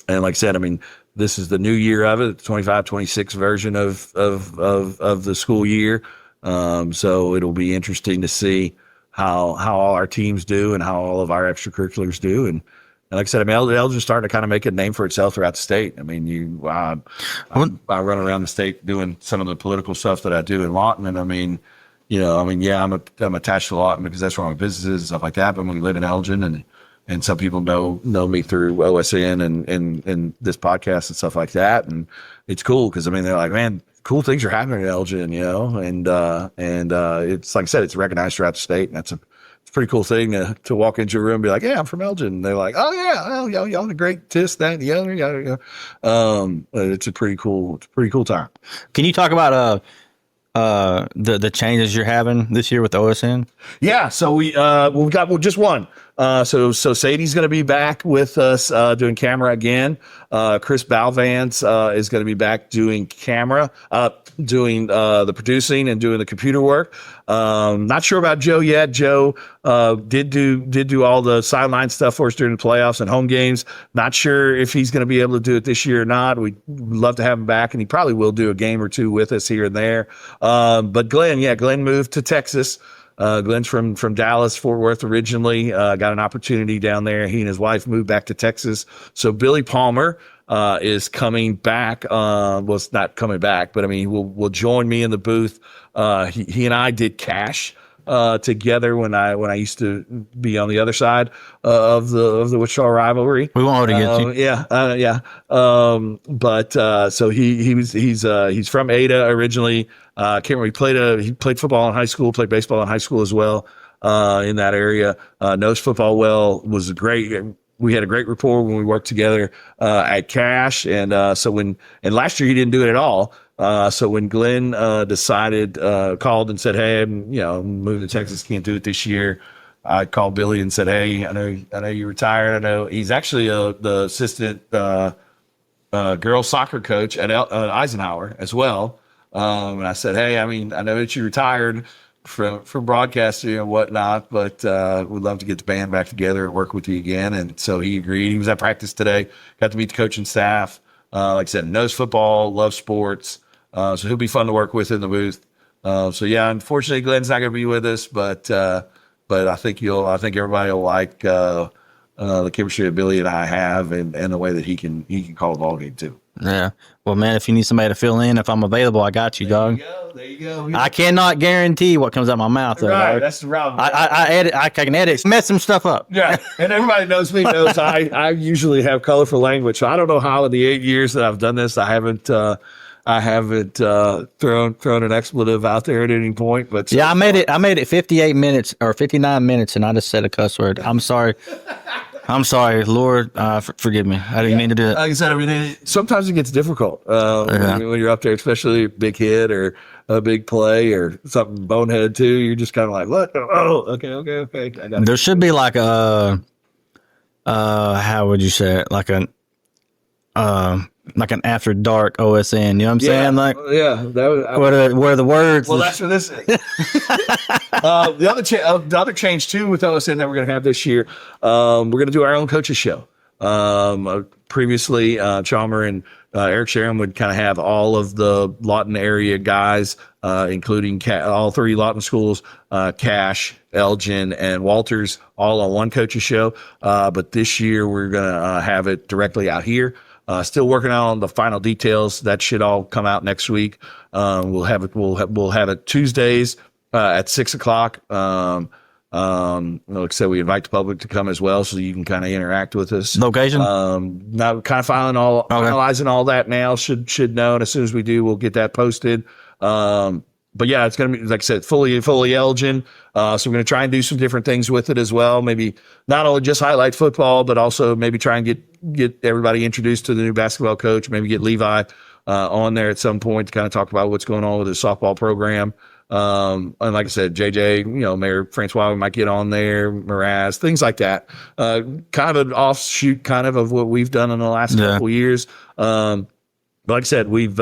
I said, I mean, this is the new year of it, the 25-26 version of the school year. So it'll be interesting to see how all our teams do and how all of our extracurriculars do. And like I said, I mean, Elgin's starting to kind of make a name for itself throughout the state. I mean, I run around the state doing some of the political stuff that I do in Lawton. And I mean, yeah, I'm attached to Lawton because that's where my business is and stuff like that. But when we live in Elgin and some people know me through OSN and this podcast and stuff like that. And it's cool because, I mean, they're like, man, cool things are happening in Elgin, and it's like I said, it's recognized throughout the state. And it's a pretty cool thing to walk into a room and be like, yeah, I'm from Elgin. And they're like, oh yeah, y'all are great, this, that, and the other. It's a pretty cool time. Can you talk about the changes you're having this year with OSN? Yeah, so we've got just one. So Sadie's going to be back with us doing camera again. Chris Balvance is going to be back doing camera, doing the producing and doing the computer work. Not sure about Joe yet. Joe did do all the sideline stuff for us during the playoffs and home games. Not sure if he's going to be able to do it this year or not. We'd love to have him back, and he probably will do a game or two with us here and there. But Glenn moved to Texas. Glenn's from Dallas, Fort Worth originally, got an opportunity down there. He and his wife moved back to Texas. So Billy Palmer is coming back. Well, it's not coming back, but I mean, will join me in the booth. He and I did Cash together when I used to be on the other side of the Wichita Rivalry. We won't hold against you. Yeah. So he's from Ada originally. Can't remember. He played football in high school, played baseball in high school as well, in that area. Knows football well, was great. We had a great rapport when we worked together, at Cash. And last year he didn't do it at all. So when Glenn, called and said, hey, I'm moving to Texas, can't do it this year. I called Billy and said, hey, I know you retired. I know he's actually the assistant, girls soccer coach at Eisenhower as well. And I said, hey, I mean, I know that you retired from broadcasting and whatnot, but we'd love to get the band back together and work with you again. And so he agreed. He was at practice today, got to meet the coaching staff. Like I said, knows football, loves sports. So he'll be fun to work with in the booth. Unfortunately, Glenn's not going to be with us, but I think everybody will like the chemistry ability that I have, and the way that he can call a ball game too. Yeah. Well, man, if you need somebody to fill in, if I'm available, I got you, dog. There you go. I cannot guarantee what comes out my mouth. Though, Right, dog. that's the route. I edit. I can edit. Mess some stuff up. Yeah, and everybody knows me. Knows I usually have colorful language. So I don't know how in the 8 years that I've done this, I haven't thrown an expletive out there at any point. But Yeah, I made it 58 minutes or 59 minutes, and I just said a cuss word. I'm sorry. I'm sorry, Lord. Forgive me. I didn't mean to do it. like I said, I mean, sometimes it gets difficult when you're up there, especially a big hit or a big play or something boneheaded too. You're just kind of like, what? Oh, okay. I got it. There should be like a, how would you say it? Like an after dark OSN. You know what I'm saying? Like, that was, where the words. well, that's what this is. The other change too with OSN that we're going to have this year, we're going to do our own coaches show. Previously, Chalmer and Eric Sharon would kind of have all of the Lawton area guys, including all three Lawton schools, Cash, Elgin, and Walters, all on one coaches show. But this year we're going to have it directly out here. Still working out on the final details. That should all come out next week. We'll have it Tuesdays at 6:00. Like I said, we invite the public to come as well, so you can kind of interact with us. Location? Now kind of finalizing all that now. Should know, and as soon as we do, we'll get that posted. But yeah, it's going to be, like I said, fully Elgin. So we're going to try and do some different things with it as well. Maybe not only just highlight football, but also maybe try and get everybody introduced to the new basketball coach. Maybe get Levi on there at some point to kind of talk about what's going on with his softball program. And like I said, JJ, Mayor Francois might get on there, Mraz, things like that. Kind of an offshoot of what we've done in the last couple years. But like I said, we've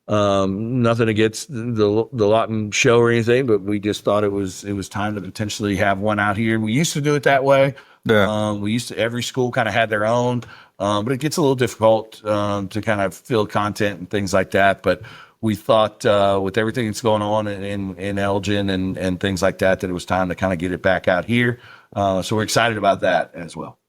nothing against the Lawton show or anything, but we just thought it was time to potentially have one out here. We used to do it that way. Yeah. Every school kind of had their own, but it gets a little difficult to kind of fill content and things like that. But we thought with everything that's going on in Elgin and things like that, it was time to kind of get it back out here. So we're excited about that as well.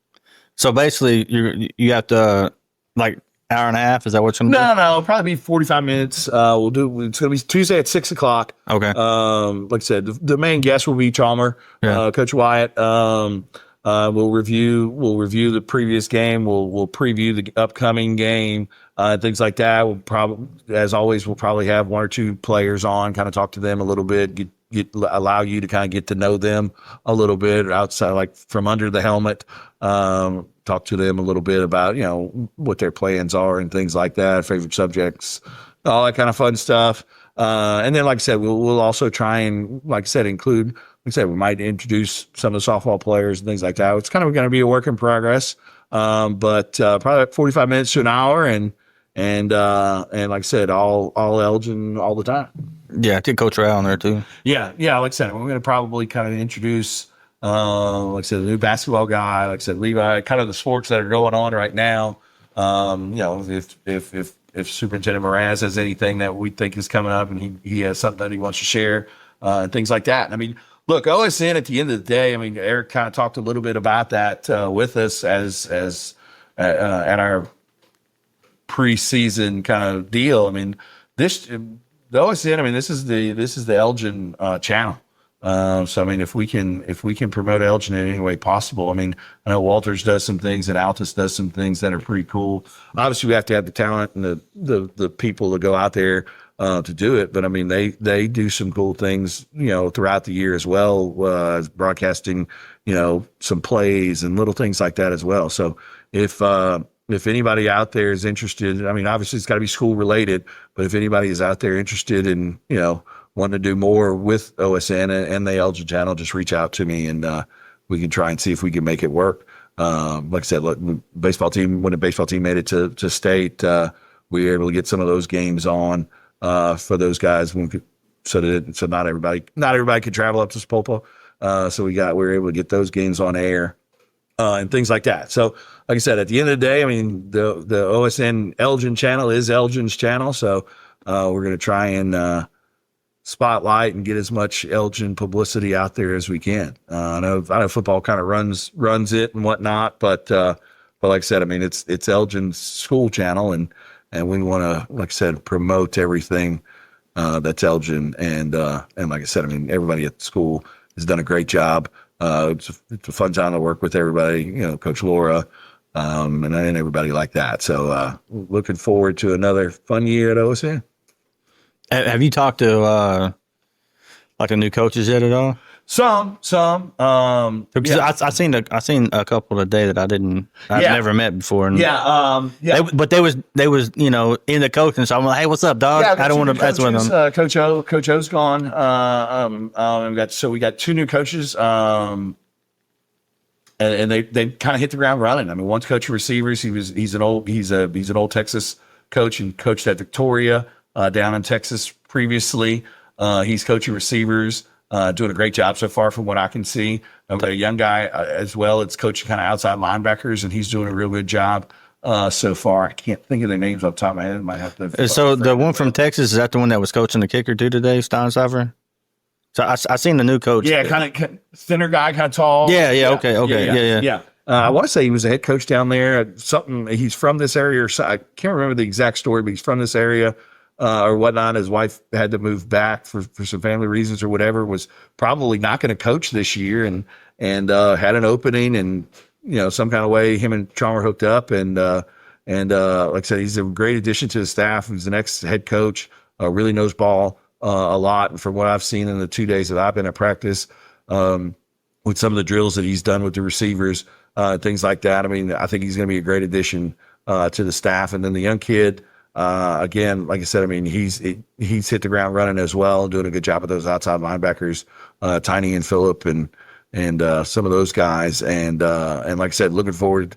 So basically, you have to like hour and a half. Is that what you're going to do? No, probably be 45 minutes. It's going to be Tuesday at 6:00. Okay. Like I said, the main guest will be Chalmer, Coach Wyatt. We'll review the previous game. We'll preview the upcoming game, things like that. We'll probably have one or two players on, kind of talk to them a little bit, allow you to kind of get to know them a little bit outside, like from under the helmet. Talk to them a little bit about, what their plans are and things like that, favorite subjects, all that kind of fun stuff. And then, like I said, we'll also try and, like I said, include, like I said, we might introduce some of the softball players and things like that. It's kind of going to be a work in progress. But probably 45 minutes to an hour and like I said, all Elgin all the time. Yeah, I did Coach Ray on there too. Yeah. Like I said, we're going to probably kind of introduce, like I said, the new basketball guy, like I said, Levi, kind of the sports that are going on right now. If Superintendent Mraz has anything that we think is coming up and he has something that he wants to share, and things like that. I mean, look, OSN at the end of the day, I mean, Eric kind of talked a little bit about that with us as at our preseason kind of deal. I mean, the OSN, I mean, this is the Elgin channel. So I mean, if we can promote Elgin in any way possible, I mean, I know Walters does some things and Altus does some things that are pretty cool. Obviously, we have to have the talent and the people to go out there to do it. But I mean, they do some cool things, throughout the year as well, broadcasting, some plays and little things like that as well. So if anybody out there is interested, I mean, obviously it's got to be school related, but if anybody is out there interested in, wanting to do more with OSN and the Elgin channel, just reach out to me and we can try and see if we can make it work. Like I said, look, when the baseball team made it to state, we were able to get some of those games on for those guys so not everybody could travel up to Spolpa. So we were able to get those games on air and things like that. So like I said, at the end of the day, I mean, the OSN Elgin channel is Elgin's channel. So we're going to try and spotlight and get as much Elgin publicity out there as we can. I know football kind of runs it and whatnot, but like I said, I mean, it's Elgin's school channel, and we want to, like I said, promote everything that's Elgin, and like I said, I mean, everybody at the school has done a great job. It's a fun time to work with everybody, Coach Laura, and everybody like that. So looking forward to another fun year at OSN. Have you talked to like the new coaches yet at all? Some. Because Yeah. I seen a couple today that I've Yeah. never met before. And Yeah. but they was in the coaching. So I'm like, hey, what's up, dog? Yeah, I don't want to mess with them. Coach O's gone. We got two new coaches. And they kind of hit the ground running. I mean, one's coaching receivers. He's an old Texas coach and coached at Victoria down in Texas previously. He's coaching receivers, doing a great job so far from what I can see. I've got a young guy as well. It's coaching kind of outside linebackers, and he's doing a real good job so far. I can't think of their names off the top of my head. Might have to. So the one from Texas, is that the one that was coaching the kicker too today, Steinsteifer? So I seen the new coach. Yeah, kind of thinner guy, kind of tall. Yeah. Okay. Yeah. I want to say he was a head coach down there. He's from this area, or so, I can't remember the exact story, but he's from this area or whatnot. His wife had to move back for some family reasons or whatever. Was probably not going to coach this year, and had an opening, and some kind of way him and Chalmer hooked up, and like I said, he's a great addition to the staff. He's the next head coach. Really knows ball a lot, and from what I've seen in the 2 days that I've been at practice, with some of the drills that he's done with the receivers, things like that. I mean, I think he's going to be a great addition to the staff. And then the young kid, again, like I said, I mean, he's hit the ground running as well, doing a good job with those outside linebackers, Tiny and Phillip, and some of those guys. And like I said, looking forward.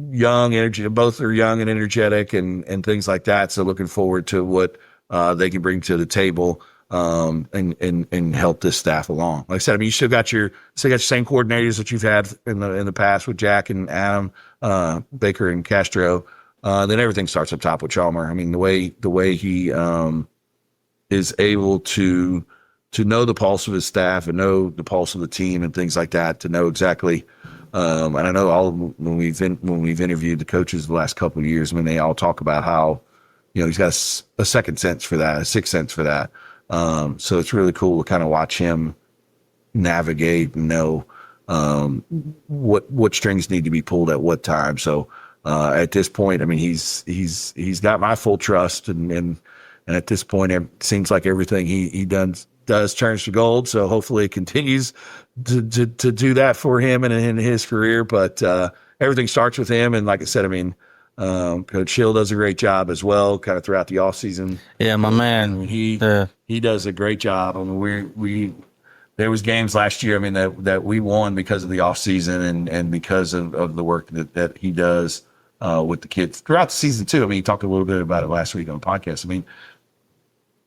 Young energy, both are young and energetic, and things like that. So looking forward to what they can bring to the table, and help this staff along. Like I said, I mean, you still got your same coordinators that you've had in the past with Jack and Adam, Baker and Castro. Then everything starts up top with Chalmer. I mean, the way he is able to know the pulse of his staff and know the pulse of the team and things like that, to know exactly. And I know when we've interviewed the coaches the last couple of years, I mean, they all talk about how, he's got a second sense for that, a sixth sense for that. So it's really cool to kind of watch him navigate and know what strings need to be pulled at what time. So at this point, I mean, he's got my full trust, and at this point, it seems like everything he does turns to gold. So hopefully it continues to do that for him and in his career. But everything starts with him, and like I said, I mean, Coach Hill does a great job as well, kind of throughout the off season. Yeah, my man. He does a great job. I mean, there was games last year, I mean, that we won because of the off season and because of the work that he does with the kids throughout the season too. I mean, he talked a little bit about it last week on the podcast. I mean,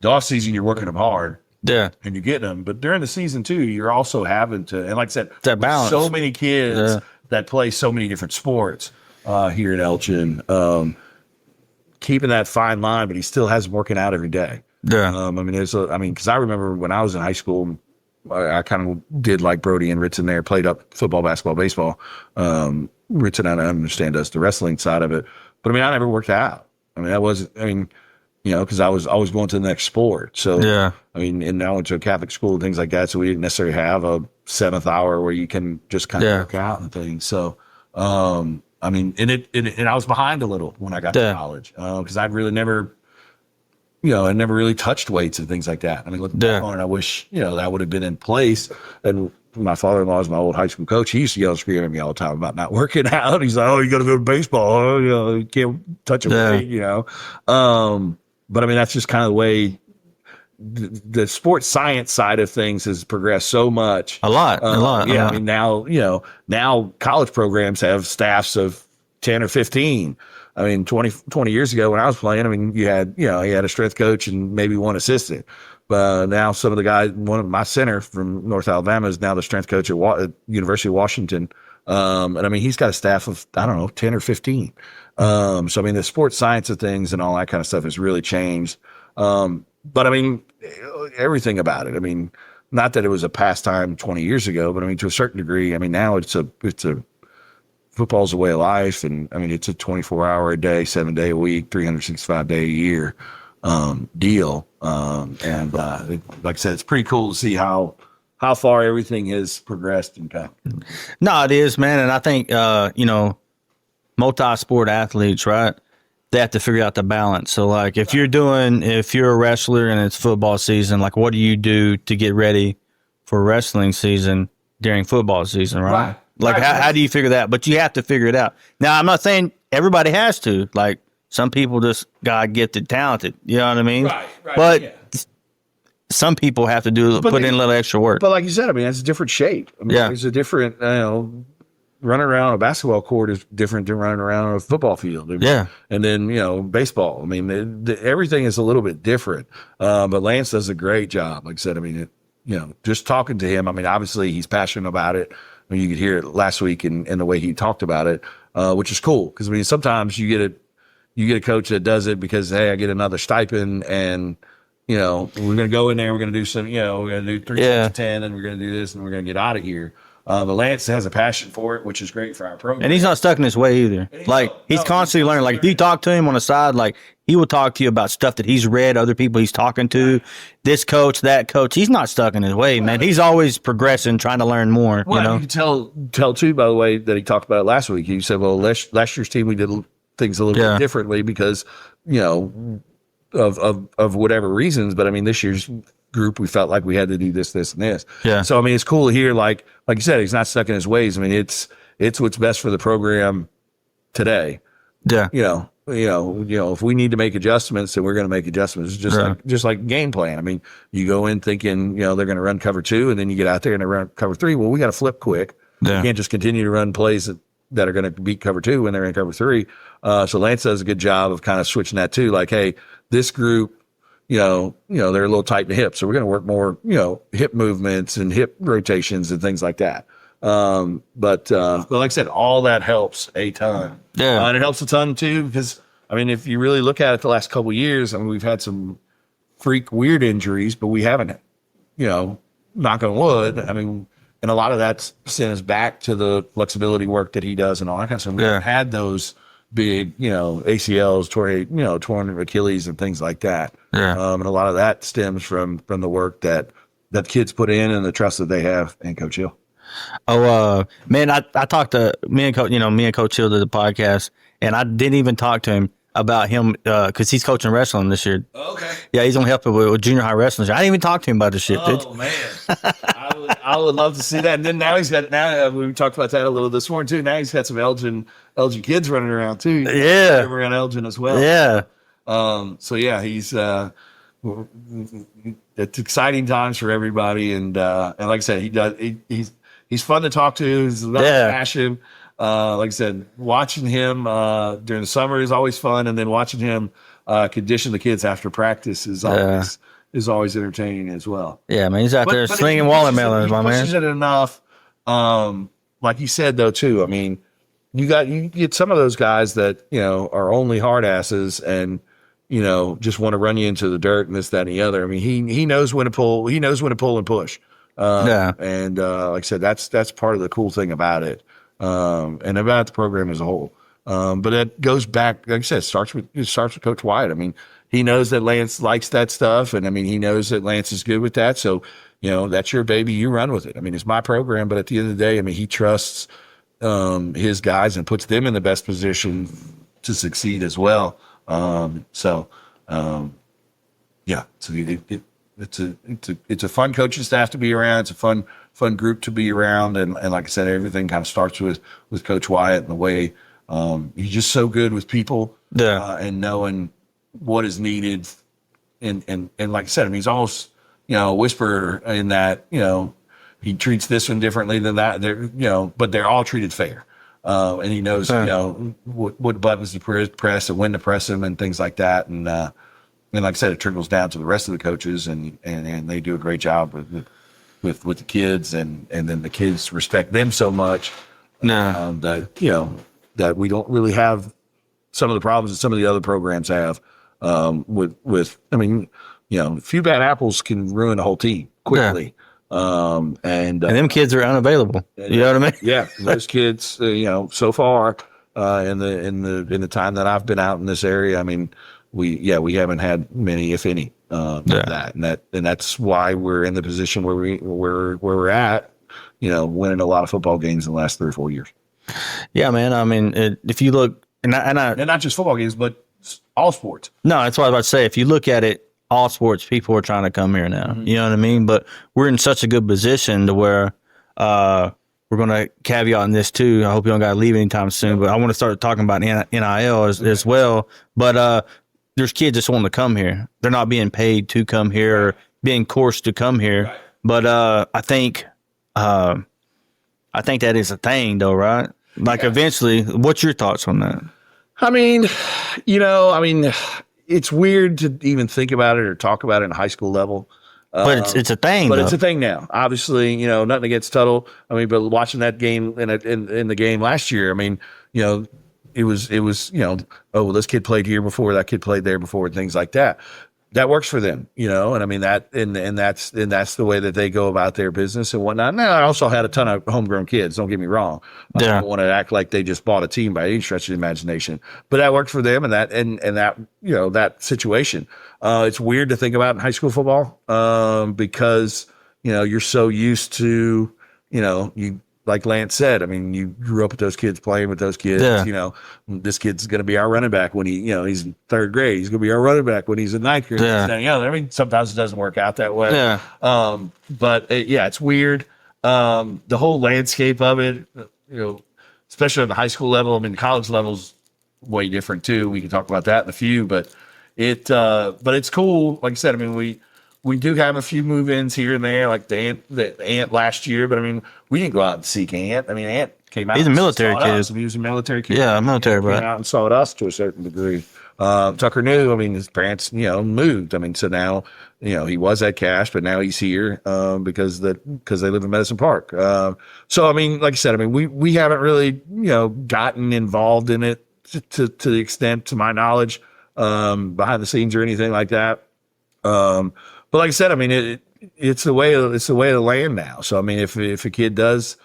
the off season, you're working them hard. Yeah. And you're getting them, but during the season too, you're also having to, and like I said, that balance. So many kids that play so many different sports here at Elgin, keeping that fine line, but he still has them working out every day. Yeah. I mean, because I remember when I was in high school, I kind of did like Brody and Ritson there, played up football, basketball, baseball. Ritson, I understand, does the wrestling side of it, but I mean, I never worked out. I mean, because I was always going to the next sport. So, yeah. I mean, and I went to a Catholic school and things like that. So we didn't necessarily have a seventh hour where you can just kind of work out and things. So, I mean, and I was behind a little when I got to college because I'd really never, I never really touched weights and things like that. I mean, looking back on it, I wish, that would have been in place. And my father-in-law is my old high school coach. He used to yell and scream at me all the time about not working out. He's like, "Oh, you got to go to baseball. You can't touch a weight, But I mean, that's just kind of the way the sports science side of things has progressed so much. A lot. Yeah. I mean, now college programs have staffs of 10 or 15. I mean, 20 years ago when I was playing, I mean, you had a strength coach and maybe one assistant. But now some of the guys, one of my center from North Alabama is now the strength coach at University of Washington. And I mean, he's got a staff of, 10 or 15. So, I mean, the sports science of things and all that kind of stuff has really changed. but I mean, everything about it. I mean, not that it was a pastime 20 years ago, but I mean, to a certain degree, I mean, now it's a football's a way of life. And I mean, it's a 24-hour a day, 7-day a week, 365-day a year deal. Like I said, it's pretty cool to see how far everything has progressed and come. No, it is, man. And I think, multi-sport athletes, right? They have to figure out the balance. So like if you're a wrestler and it's football season, like what do you do to get ready for wrestling season during football season, right? Like how do you figure that? But you have to figure it out. Now, I'm not saying everybody has to. Like some people just got gifted, talented. You know what I mean? Right. But some people have to put in a little extra work. But like you said, I mean, it's a different shape. I mean, it's a different, running around a basketball court is different than running around a football field. Yeah. And then, baseball. I mean, everything is a little bit different. But Lance does a great job. Like I said, I mean, just talking to him, I mean, obviously he's passionate about it. I mean, you could hear it last week in the way he talked about it, which is cool. Because, I mean, sometimes you get a coach that does it because, hey, I get another stipend and, we're going to go in there, we're going to do some, we're going to do 3 sets of 10 and we're going to do this and we're going to get out of here. But Lance has a passion for it, which is great for our program. And he's not stuck in his way either. He's constantly learning. Like if you talk to him on the side, like he will talk to you about stuff that he's read, other people he's talking to, this coach, that coach. He's not stuck in his way, man. He's always progressing, trying to learn more. Well, you can tell too, by the way, that he talked about it last week. He said, well, last year's team, we did things a little bit differently because, of whatever reasons. But I mean, this year's group, we felt like we had to do this, and this. Yeah. So I mean, it's cool to hear, like you said, he's not stuck in his ways. I mean, it's what's best for the program today. Yeah. If we need to make adjustments, then we're going to make adjustments. Just like game plan. I mean, you go in thinking, they're going to run cover 2, and then you get out there and they run cover 3. Well, we got to flip quick. Yeah. You can't just continue to run plays that are going to beat cover 2 when they're in cover 3. So Lance does a good job of kind of switching that too. Like, hey, this group, they're a little tight in the hip. So we're going to work more, hip movements and hip rotations and things like that. But like I said, all that helps a ton. Yeah. And it helps a ton too, because I mean, if you really look at it the last couple of years, I mean, we've had some freak weird injuries, but we haven't, knock on wood. I mean, and a lot of that's sent us back to the flexibility work that he does and all that kind of stuff. We haven't had those big, ACLs, torn Achilles and things like that. Yeah. And a lot of that stems from the work that kids put in and the trust that they have in Coach Hill. Oh, man, I talked to me and Coach Hill did the podcast, and I didn't even talk to him about him because he's coaching wrestling this year. Okay. Yeah, he's gonna help with junior high wrestling. I didn't even talk to him about this shit. Oh man, I would love to see that. And then now we talked about that a little this morning too. Now he's got some Elgin kids running around too. Yeah, around Elgin as well. Yeah. So yeah, he's it's exciting times for everybody, and like I said, he's fun to talk to. He's about passion. Like I said, watching him during the summer is always fun, and then watching him condition the kids after practice is always entertaining as well. Yeah, man, he's out there slinging watermelons, my man. He pushes it enough. Like you said though, too. I mean, you get some of those guys that are only hard asses and just want to run you into the dirt and this, that, and the other. I mean, he knows when to pull. He knows when to pull and push. And like I said, that's part of the cool thing about it. And about the program as a whole. But it goes back, like I said, it starts with Coach Wyatt. I mean, he knows that Lance likes that stuff. And I mean, he knows that Lance is good with that. So, that's your baby. You run with it. I mean, it's my program, but at the end of the day, I mean, he trusts, his guys and puts them in the best position to succeed as well. So it's a fun coaching staff to be around. It's a fun group to be around. And like I said, everything kind of starts with Coach Wyatt and the way, he's just so good with people, and knowing what is needed. And like I said, I mean, he's almost, a whisperer in that, he treats this one differently than that. But they're all treated fair. And he knows, what buttons to press and when to press them and things like that. And like I said, it trickles down to the rest of the coaches and they do a great job with the kids and then the kids respect them so much that we don't really have some of the problems that some of the other programs have, I mean, a few bad apples can ruin the whole team quickly. And them kids are unavailable. You know what I mean? Yeah, those kids, so far in the time that I've been out in this area, I mean, we haven't had many, if any, of that, and that's why we're in the position where we're at, winning a lot of football games in the last 3 or 4 years. Yeah, man. I mean, if you look, and not just football games, but all sports. No, that's what I was about to say. If you look at it, all sports, people are trying to come here now. Mm-hmm. You know what I mean? But we're in such a good position to where we're going to caveat in this too. I hope you don't got to leave anytime soon, but I want to start talking about NIL as well. But there's kids just wanting to come here. They're not being paid to come here or being coerced to come here. Right. But I think that is a thing, though, right? Like eventually, what's your thoughts on that? I mean, it's weird to even think about it or talk about it in high school level. But it's a thing. But it's a thing now. Obviously, nothing against Tuttle. I mean, but watching that game in the game last year, I mean, it was oh, well, this kid played here before, that kid played there before, and things like that. That works for them, and I mean that, and that's the way that they go about their business and whatnot. Now, I also had a ton of homegrown kids. Don't get me wrong. I don't want to act like they just bought a team by any stretch of the imagination, but that worked for them, and that that situation. It's weird to think about in high school football because you're so used to you. Like Lance said, I mean, you grew up with those kids, playing with those kids. Yeah. This kid's going to be our running back when he's in 3rd grade. He's going to be our running back when he's in 9th grade. Yeah. I mean, sometimes it doesn't work out that way. Yeah. But it's weird. The whole landscape of it, especially at the high school level. I mean, college level's way different too. We can talk about that in a few, but it's cool. Like I said, I mean, we do have a few move-ins here and there, like the Ant last year, but I mean, we didn't go out and seek Ant. I mean, Ant came out. He's a military kid. He was a military kid. Yeah, military, bro. Came out and saw us to a certain degree. Tucker knew. I mean, his parents, moved. I mean, so now, he was at Cash, but now he's here because they live in Medicine Park. So I mean, like I said, I mean, we haven't really gotten involved in it to the extent, to my knowledge, behind the scenes or anything like that. But like I said, I mean, it's the way of the land now. So I mean, if a kid does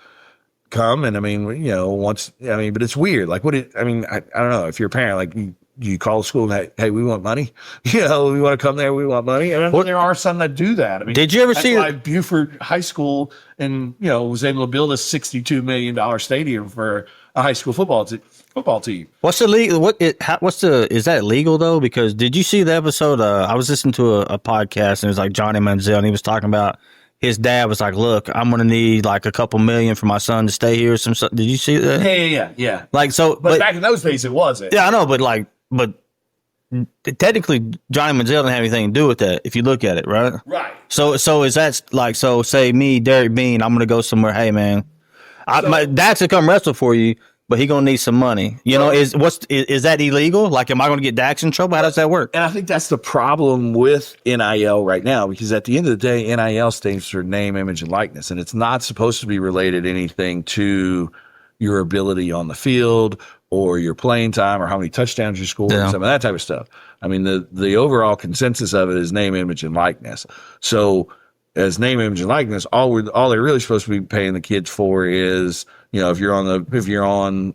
come, and I mean, but it's weird. Like, I don't know. If you're a parent, like you call the school and hey, we want money. We want to come there. We want money. And there are some that do that. I mean, did you ever see Buford High School and was able to build a $62 million stadium for a high school football team. What's the legal? Is that legal though? Because did you see the episode? I was listening to a podcast and it was like Johnny Manziel, and he was talking about his dad was like, "Look, I'm going to need like a couple million for my son to stay here." Did you see that? Yeah. Like so, but back in those days, it wasn't. Yeah, I know, but technically, Johnny Manziel didn't have anything to do with that. If you look at it, right? Right. So is that like say me, Derek Bean, I'm going to go somewhere. Hey, man, my dad's to come wrestle for you. But he gonna need some money. Is that illegal? Like, am I gonna get Dax in trouble? How does that work? And I think that's the problem with NIL right now, because at the end of the day, NIL stands for name, image, and likeness, and it's not supposed to be related anything to your ability on the field or your playing time or how many touchdowns you scored, some of that type of stuff. I mean, the overall consensus of it is name, image, and likeness. So, as name, image, and likeness, all they're really supposed to be paying the kids for is, if you're on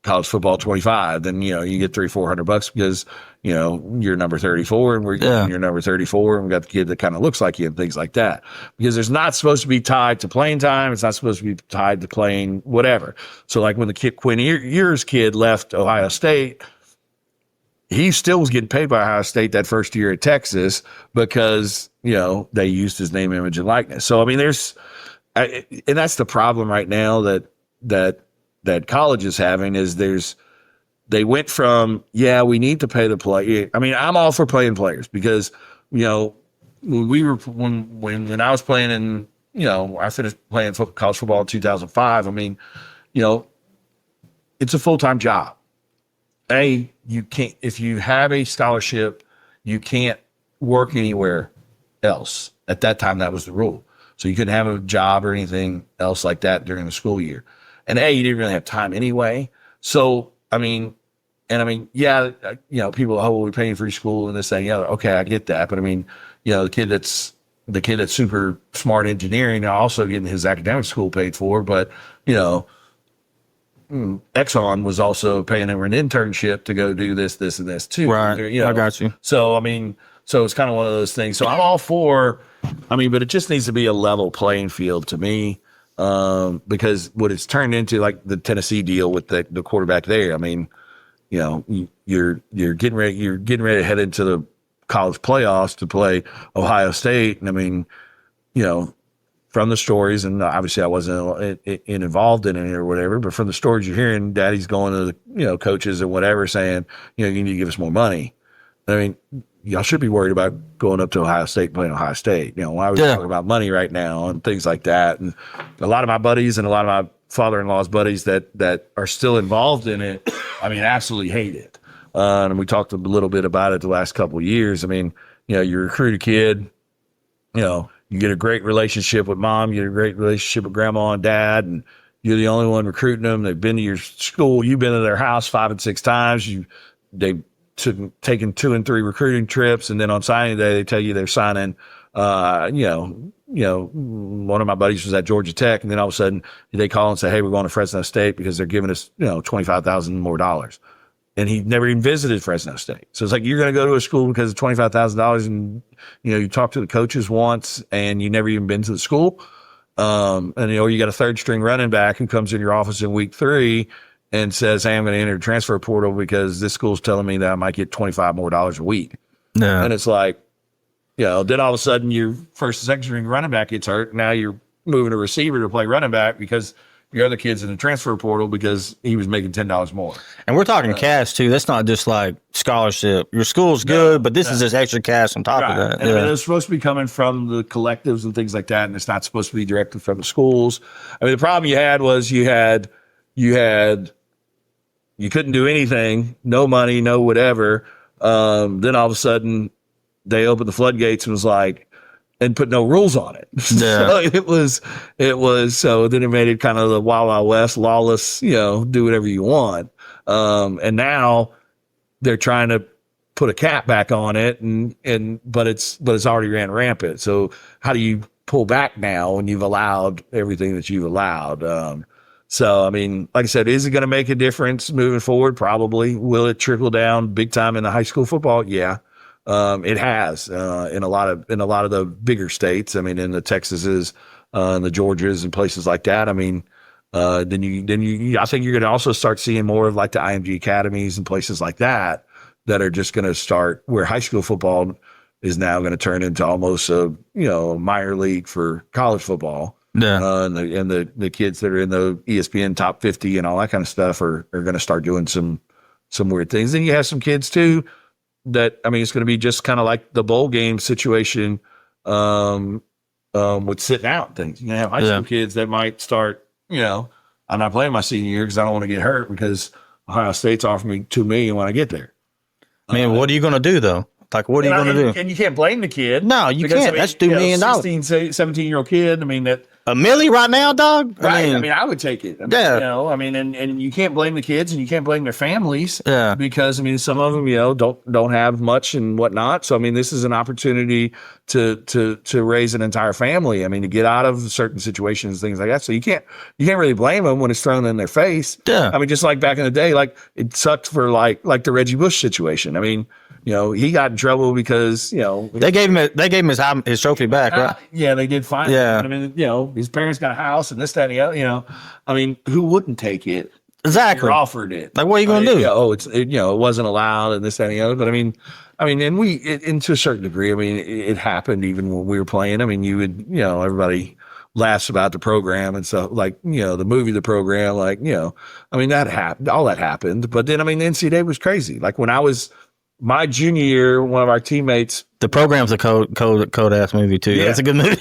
college football 25, then you get $300-400 because you're number 34 and you're number 34 and we got the kid that kind of looks like you and things like that, because there's not supposed to be tied to playing time. It's not supposed to be tied to playing whatever. So like when the kid Quinn Ewers kid left Ohio State, he still was getting paid by Ohio State that first year at Texas because they used his name, image, and likeness. So I mean, and that's the problem right now that college is having is they went from, we need to pay the player. I mean, I'm all for playing players because, when I was playing in, I finished playing college football in 2005. I mean, it's a full-time job. You can't, if you have a scholarship, you can't work anywhere else. At that time, that was the rule. So you couldn't have a job or anything else like that during the school year. And you didn't really have time anyway. So, I mean, And I mean, yeah, people, oh, we're paying free school and this, that, and the other. Okay, I get that. But I mean, the kid that's super smart engineering, also getting his academic school paid for. But, Exxon was also paying him an internship to go do this, and this too. Right. I got you. So, I mean, it's kind of one of those things. So I'm all for, but it just needs to be a level playing field to me. Because what it's turned into, like the Tennessee deal with the quarterback there, I mean, you're getting ready to head into the college playoffs to play Ohio State. And I mean, from the stories, and obviously I wasn't involved in it or whatever, but from the stories you're hearing, daddy's going to the, coaches or whatever saying, you need to give us more money. I mean, y'all should be worried about going up to Ohio State and playing Ohio State. Why are we talking about money right now and things like that? And a lot of my buddies and a lot of my father-in-law's buddies that are still involved in it, absolutely hate it. And we talked a little bit about it the last couple of years. I mean, you recruit a kid, you get a great relationship with mom, you get a great relationship with grandma and dad, and you're the only one recruiting them. They've been to your school. You've been to their house 5 and 6 times. They've taken 2 and 3 recruiting trips. And then on signing day, they tell you they're signing, one of my buddies was at Georgia Tech. And then all of a sudden they call and say, hey, we're going to Fresno State because they're giving us, $25,000 more dollars. And he never even visited Fresno State. So it's like, you're going to go to a school because of $25,000 and, you talk to the coaches once and you never even been to the school. And, you got a 3rd string running back who comes in your office in week 3 and says, hey, I'm going to enter the transfer portal because this school's telling me that I might get $25 more a week. Yeah. And it's like, then all of a sudden your 1st and 2nd string running back gets hurt. Now you're moving a receiver to play running back because your other kid's in the transfer portal because he was making $10 more. And we're talking cash too. That's not just like scholarship. Your school's good, but this is just extra cash on top of that. And it's supposed to be coming from the collectives and things like that, and it's not supposed to be directly from the schools. The problem you had was you couldn't do anything, no money, no whatever. Then all of a sudden they opened the floodgates and was like, and put no rules on it. Yeah. So so then it made it kind of the Wild Wild West, lawless, do whatever you want. And now they're trying to put a cap back on it but it's already ran rampant. So how do you pull back now when you've allowed everything that you've allowed? So, like I said, is it going to make a difference moving forward? Probably. Will it trickle down big time in the high school football? Yeah. It has, in a lot of the bigger states. In the Texases, and the Georgias and places like that. Then I think you're going to also start seeing more of like the IMG academies and places like that are just going to start where high school football is now going to turn into almost a minor league for college football. Yeah. And the kids that are in the ESPN top 50 and all that kind of stuff are going to start doing some weird things. Then you have some kids too that, it's going to be just kind of like the bowl game situation, with sitting out things. You have high school kids that might start, I'm not playing my senior year because I don't want to get hurt because Ohio State's offering me $2 million when I get there. Man, what are you going to do though? Like, what are you going to do? And you can't blame the kid. No, you can't. That's $2 million. 16, 17-year-old kid. That $1 million right now, dog. Right. I would take it. And you can't blame the kids and you can't blame their families. Yeah. Because some of them, don't have much and whatnot. So this is an opportunity to raise an entire family. To get out of certain situations, things like that. So you can't really blame them when it's thrown in their face. Yeah. Just like back in the day, like it sucked for like the Reggie Bush situation. He got in trouble because they gave him his trophy back, right? Yeah, they did fine. Yeah, his parents got a house and this, that, and the other. Who wouldn't take it? Exactly. You're offered it. Like, what are you going to do? It wasn't allowed and this, that, and the other. But and to a certain degree, it happened even when we were playing. You would, everybody laughs about the program and stuff, like, the movie, the program, like, that happened, all that happened. But then, the NCAA was crazy. Like when I was my junior year, one of our teammates. The program's a code ass movie too. Yeah. That's a good movie.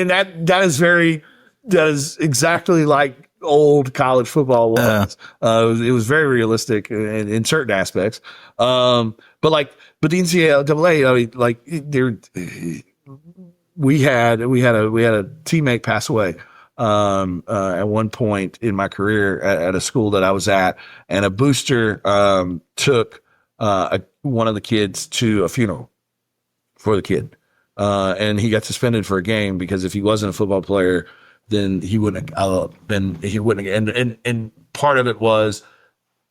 And that is exactly like old college football was. It was very realistic in certain aspects. But the NCAA, we had a teammate pass away. at one point in my career at a school that I was at, and a booster took one of the kids to a funeral for the kid, and he got suspended for a game because if he wasn't a football player, then he wouldn't and part of it was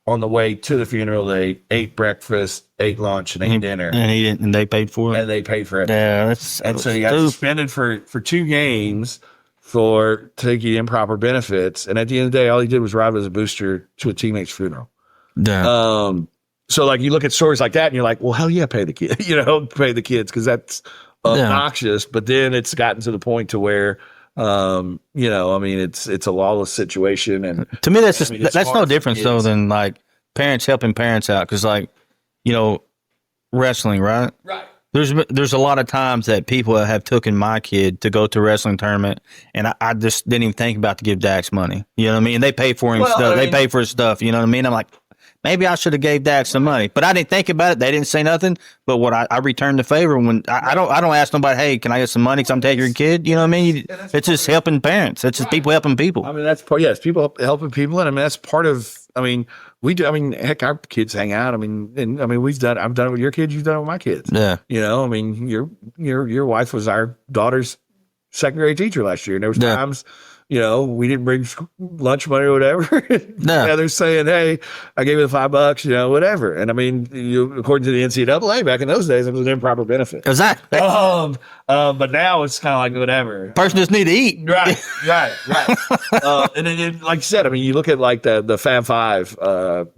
on the way to the funeral, they ate breakfast, ate lunch, and ate dinner. And he didn't, and they paid for it. And they paid for it. Yeah, that's and so he got suspended for 2 games for taking improper benefits. And at the end of the day, all he did was ride as a booster to a teammate's funeral. Yeah. So like you look at stories like that and you're like, well, hell yeah, pay the kid, pay the kids because that's obnoxious. But then it's gotten to the point to where it's a lawless situation, and to me that's that's no different though than like parents helping parents out because wrestling, right? Right. There's a lot of times that people have taken my kid to go to a wrestling tournament, and I just didn't even think about to give Dax money. You know what I mean? And they pay for him stuff. They pay for his stuff. You know what I mean? I'm like, maybe I should have gave Dax some money, but I didn't think about it. They didn't say nothing. But what I returned the favor when I don't ask nobody, hey, can I get some money because I'm taking your kid? You know what I mean? It's just helping parents. It's just people helping people. I mean, that's part. Yes, people helping people, and I mean that's part of. I mean, we do. I mean, heck, our kids hang out. I mean, I've done it with your kids. You've done it with my kids. Yeah. I mean, your wife was our daughter's 2nd grade teacher last year, and there was times. We didn't bring lunch money or whatever. No. They're saying, hey, I gave you the $5, whatever. And I mean, according to the NCAA, back in those days, it was an improper benefit. Exactly. But now it's kind of like whatever. Person just need to eat. Right. And then, like you said, I mean, you look at like the Fab Five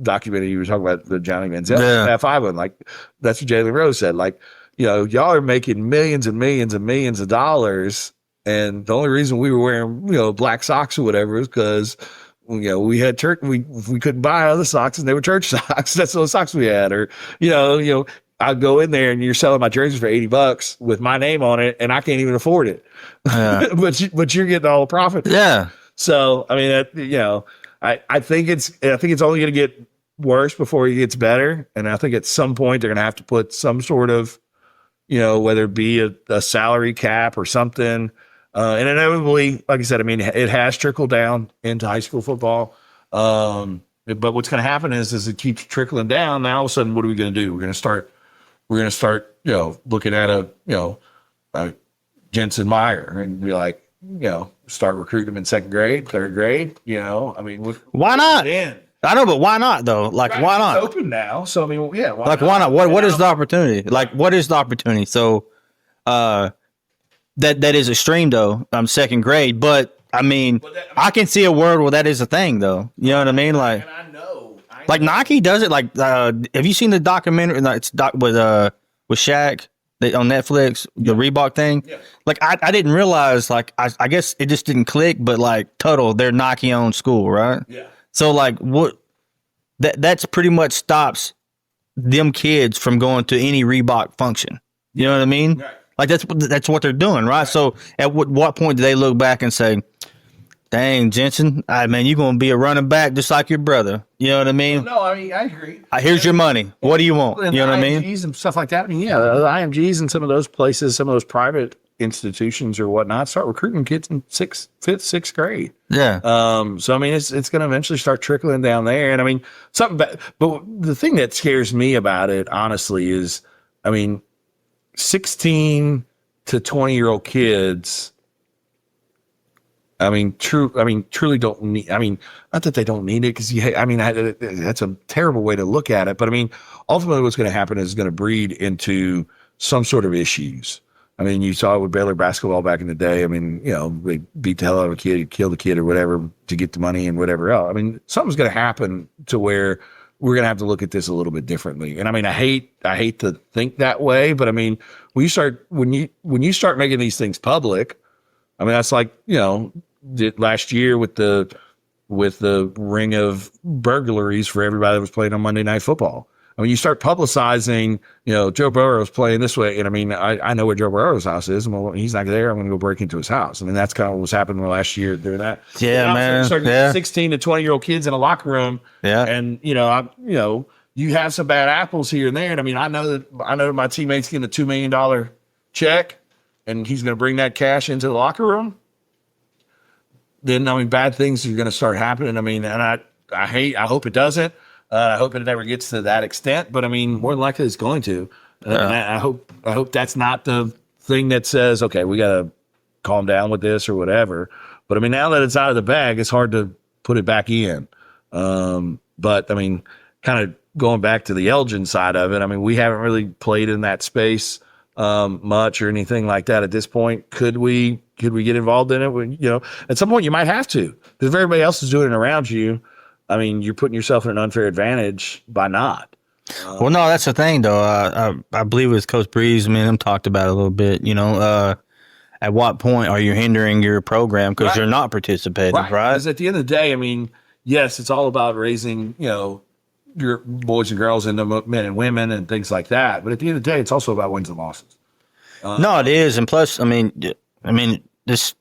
documentary you were talking about, the Johnny Manziel Fab Five one. Like that's what Jalen Rose said. Like, y'all are making millions and millions and millions of dollars. And the only reason we were wearing, black socks or whatever is because, we had church. We couldn't buy other socks, and they were church socks. That's those socks we had. Or, I'd go in there and you're selling my jerseys for $80 with my name on it, and I can't even afford it. Yeah. but you're getting all the profit. Yeah. So I mean, I think it's only going to get worse before it gets better. And I think at some point they're going to have to put some sort of, whether it be a salary cap or something. And inevitably, like I said, I mean, it has trickled down into high school football. But what's going to happen is it keeps trickling down. Now all of a sudden, what are we going to do? We're going to start, looking at a Jensen Meyer and be like, start recruiting them in 2nd grade, 3rd grade. I mean, why not? I know, but why not though? Like, right, why not? It's open now, so I mean, yeah. Why not? What is the opportunity? Like, what is the opportunity? So, that is extreme though. I'm 2nd grade, but I mean, I can see a world where that is a thing though. You know what I mean? Like, and I know. Like Nike does it. Like, have you seen the documentary? It's with Shaq on Netflix, the Reebok thing. Yeah. Like, I didn't realize. Like, I guess it just didn't click. But like, Tuttle, they're Nike owned school, right? Yeah. So like, what? That's pretty much stops them kids from going to any Reebok function. You know what I mean? Right. Like that's what they're doing, right? So at what point do they look back and say, dang, Jensen, man, you're going to be a running back just like your brother. You know what I mean? No, I mean, I agree. Here's your money. What do you want? You know what I mean? IMGs and stuff like that. I mean, yeah, the IMGs and some of those places, some of those private institutions or whatnot start recruiting kids in 5th, 6th grade. Yeah. So, I mean, it's going to eventually start trickling down there. And I mean, but the thing that scares me about it, honestly, is, I mean, 16 to 20-year-old kids, truly don't need, not that they don't need it, because that's a terrible way to look at it. But I mean, ultimately what's going to happen is going to breed into some sort of issues. I mean, you saw it with Baylor basketball back in the day. I mean, they beat the hell out of a kid, kill the kid or whatever to get the money and whatever else. I mean, something's going to happen to where we're going to have to look at this a little bit differently. And I mean, I hate to think that way, but I mean, when you start making these things public, I mean, that's like, last year with the ring of burglaries for everybody that was playing on Monday Night Football. I mean, you start publicizing, Joe Burrow's playing this way. And I mean, I know where Joe Burrow's house is. And well, he's not there. I'm going to go break into his house. I mean, that's kind of what was happening last year doing that. Yeah, man. Starting 16 to 20-year-old kids in a locker room. Yeah. And, you have some bad apples here and there. And I mean, I know that my teammate's getting a $2 million check and he's going to bring that cash into the locker room. then I mean, bad things are going to start happening. I mean, and I hope it doesn't. I hope it never gets to that extent, but I mean, more than likely it's going to. And I hope that's not the thing that says, okay, we got to calm down with this or whatever. But I mean, now that it's out of the bag, it's hard to put it back in. But I mean, kind of going back to the Elgin side of it, I mean, we haven't really played in that space much or anything like that at this point. Could we get involved in it? You know, at some point you might have to, because if everybody else is doing it around you, I mean, you're putting yourself in an unfair advantage by not. Well, no, that's the thing, though. I believe it was Coach Breeze. I mean, them talked about it a little bit. You know, at what point are you hindering your program because you're not participating, right? Because at the end of the day, I mean, yes, it's all about raising, you know, your boys and girls into men and women and things like that. But at the end of the day, it's also about wins and losses. No, it is, and plus, I mean, this.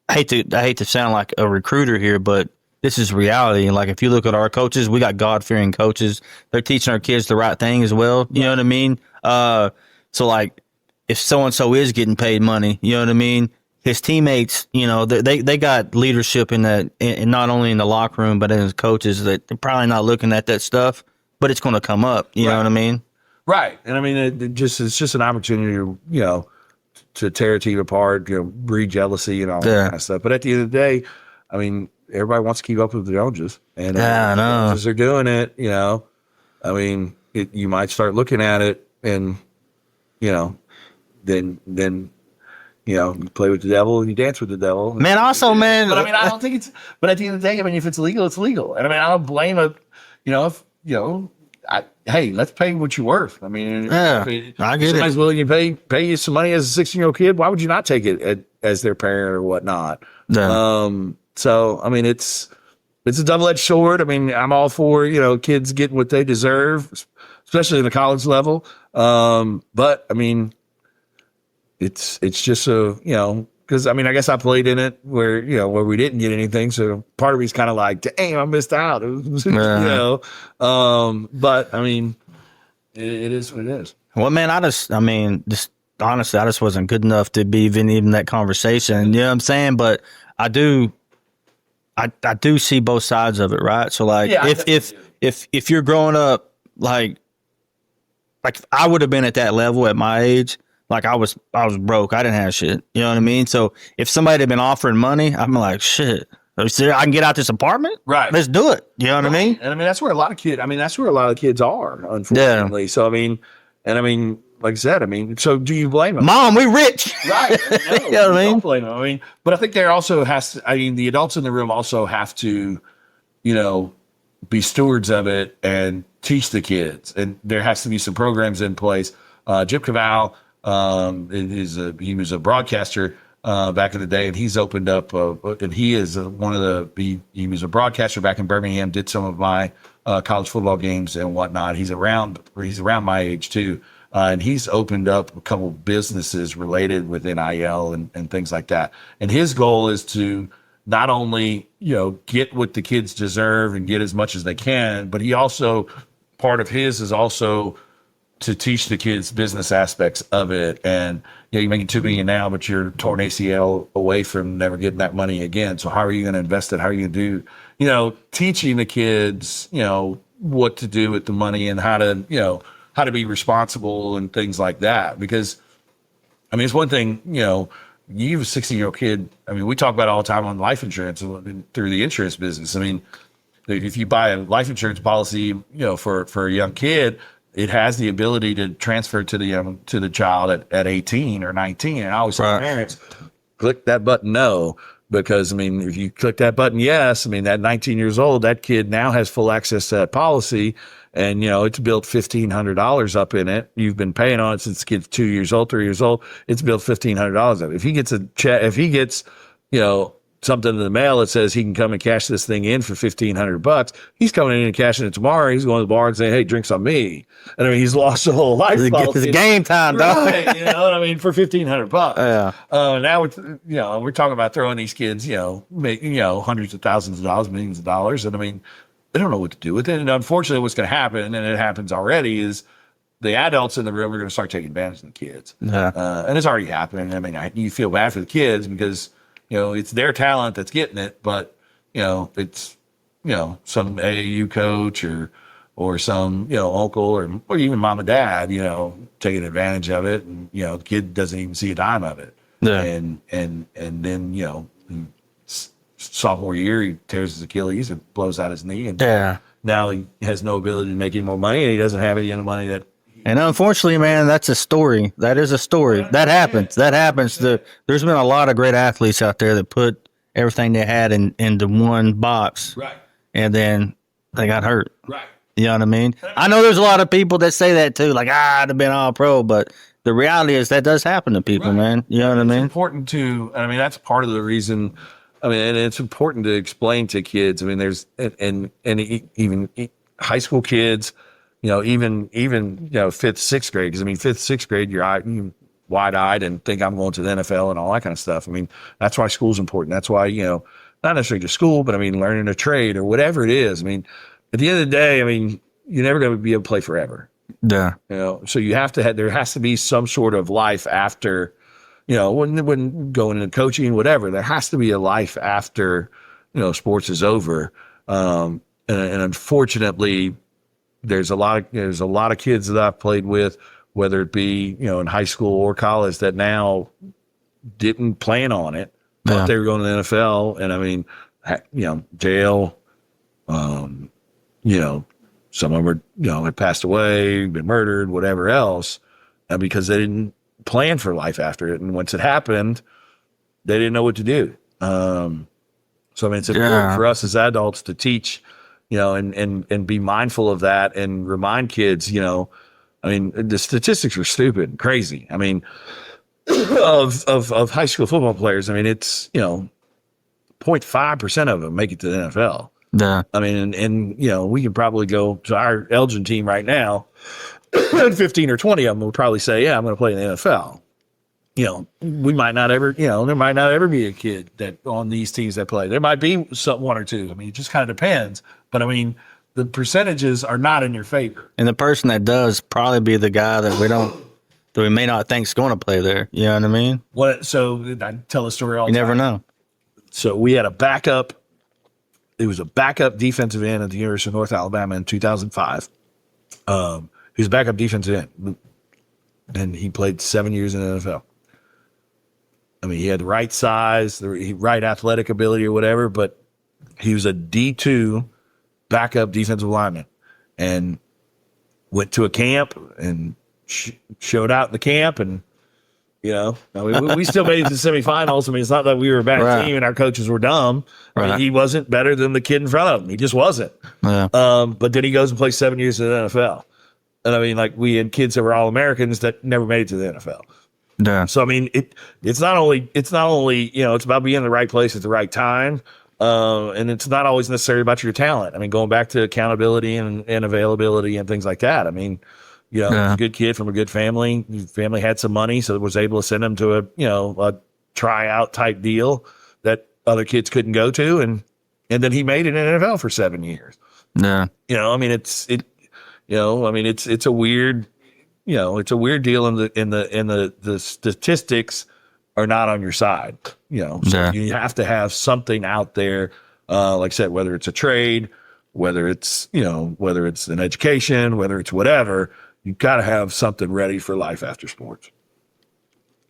I hate to sound like a recruiter here, but this is reality. And like, if you look at our coaches, we got God-fearing coaches. They're teaching our kids the right thing as well. You know what I mean? So like, if so-and-so is getting paid money, you know what I mean? His teammates, you know, they got leadership in that, and not only in the locker room, but as coaches, that they're probably not looking at that stuff, but it's going to come up. You know what I mean? Right. And I mean, it's just an opportunity to, you know, to tear a team apart, you know, breed jealousy and all that kind of stuff. But at the end of the day, I mean, everybody wants to keep up with the Joneses, and I know. as they're doing it, you know, I mean, you might start looking at it, and you know, then you know, you play with the devil and you dance with the devil. Man, also, man. But I mean, I don't think it's. But at the end of the day, I mean, if it's legal, it's legal, and I mean, I don't blame it. You know, if you know, hey, let's pay what you're worth. I mean, I get somebody's it. willing to pay you some money as a 16-year-old kid. Why would you not take it as their parent or whatnot? Yeah. So I mean, it's a double-edged sword. I mean, I'm all for, you know, kids getting what they deserve, especially in the college level. But I mean, it's just you know, because I mean, I guess I played in it where we didn't get anything, so part of me's kind of like, damn, I missed out. You know, but I mean, it is what it is. Well, man, just honestly, I just wasn't good enough to be even in that conversation. You know what I'm saying? But I do see both sides of it, right? So like, if you're growing up, like I would have been at that level at my age, like I was broke. I didn't have shit. You know what I mean? So if somebody had been offering money, I'm like, shit, I can get out this apartment? Right. Let's do it. You know what I mean? And I mean, that's where a lot of kids are, unfortunately. Yeah. So I mean, like I said, I mean, so do you blame them? Mom, we rich. Right. No, you know what I mean? Don't blame them. I mean, but I think there also has to, I mean, the adults in the room also have to, you know, be stewards of it and teach the kids. And there has to be some programs in place. Jim Cavall, he was a broadcaster back in the day, and he's opened up, and he is he was a broadcaster back in Birmingham, did some of my college football games and whatnot. He's around my age too. And he's opened up a couple of businesses related with NIL and things like that. And his goal is to not only, you know, get what the kids deserve and get as much as they can, but he also, part of his is also to teach the kids business aspects of it. And, you know, you're making $2 million now, but you're torn ACL away from never getting that money again. So how are you going to invest it? How are you going to do, you know, teaching the kids, you know, what to do with the money and how to be responsible and things like that. Because, I mean, it's one thing, you know, you have a 16-year-old kid. I mean, we talk about it all the time on life insurance through the insurance business. I mean, if you buy a life insurance policy, you know, for a young kid, it has the ability to transfer to the child at 18 or 19. And I always tell parents, click that button no. Because, I mean, if you click that button yes, I mean, that 19 years old, that kid now has full access to that policy. And, you know, it's built $1,500 up in it. You've been paying on it since the kid's 2 years old, 3 years old. It's built $1,500 up. If he gets you know, something in the mail that says he can come and cash this thing in for $1,500, he's coming in and cashing it tomorrow. He's going to the bar and saying, hey, drinks on me. And I mean, he's lost the whole life. It's game time, dog. Right, you know what I mean? For $1,500. Yeah. Now we're talking about throwing these kids, you know, hundreds of thousands of dollars, millions of dollars. And I mean, they don't know what to do with it. And unfortunately, what's going to happen, and it happens already, is the adults in the room are going to start taking advantage of the kids. Yeah. And it's already happening. I mean, you feel bad for the kids because, it's their talent that's getting it, but it's some AAU coach or some uncle or even mom and dad taking advantage of it, and the kid doesn't even see a dime of it. Yeah. And then sophomore year he tears his Achilles and blows out his knee, and now he has no ability to make any more money, and he doesn't have any of the money that. And unfortunately, man, that's a story. That is a story. That happens. There's been a lot of great athletes out there that put everything they had into one box, Right. and then they got hurt. Right. You know what I mean? I know there's a lot of people that say that too, like, I'd have been all pro, but the reality is that does happen to people, man. You know what I mean? It's important to, that's part of the reason. And it's important to explain to kids. There's, and even high school kids, even fifth, sixth grade. Because fifth, sixth grade, you're wide-eyed and think I'm going to the NFL and all that kind of stuff. That's why school's important. That's why not necessarily just school, but learning a trade or whatever it is. At the end of the day, you're never going to be able to play forever. Yeah. So you have to there has to be some sort of life after. When going into coaching, whatever, there has to be a life after sports is over. And unfortunately, there's a lot of kids that I've played with, whether it be in high school or college, that now didn't plan on it. Thought they were going to the NFL, and jail. Some of them had passed away, been murdered, whatever else, because they didn't plan for life after it. And once it happened, they didn't know what to do. So it's important for us as adults to teach, and be mindful of that and remind kids, the statistics are stupid and crazy. Of high school football players, it's, 0.5% of them make it to the NFL. Yeah. We can probably go to our Elgin team right now, and 15 or 20 of them will probably say, yeah, I'm going to play in the NFL. We might not ever, there might not ever be a kid that on these teams that play. There might be one or two. It just kind of depends. But the percentages are not in your favor. And the person that does probably be the guy that we may not think is going to play there. You know what I mean? So I tell a story all the time. You time. never know. So we had a backup. It was a backup defensive end at the University of North Alabama in 2005. He was a backup defensive end, and he played 7 years in the NFL. He had the right size, the right athletic ability or whatever, but he was a D2 backup defensive lineman, and went to a camp and showed out in the camp, and we still made it to the semifinals. It's not that we were a bad team and our coaches were dumb. He wasn't better than the kid in front of him. He just wasn't. Yeah. But then he goes and plays 7 years in the NFL. And we had kids that were All-Americans that never made it to the NFL. Yeah. So it's not only it's about being in the right place at the right time. And it's not always necessarily about your talent. Going back to accountability and availability and things like that. A good kid from a good family. His family had some money, so was able to send him to a tryout type deal that other kids couldn't go to, and then he made it in the NFL for 7 years. Yeah. It's a weird, it's a weird deal in the statistics are not on your side. So you have to have something out there, like I said, whether it's a trade, whether it's an education, whether it's whatever. You've got to have something ready for life after sports.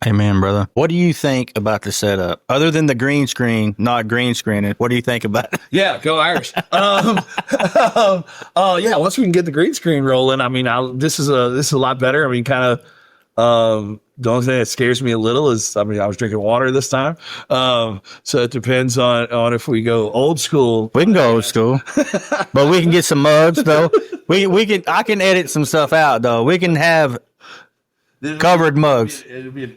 Amen, brother. What do you think about the setup? Other than the green screen, not green screening, what do you think about it? Yeah, go Irish. Once we can get the green screen rolling, this is a lot better. The only thing that scares me a little is, I was drinking water this time. So it depends on if we go old school. We can go old school, but we can get some mugs though. I can edit some stuff out though. We can have covered mugs,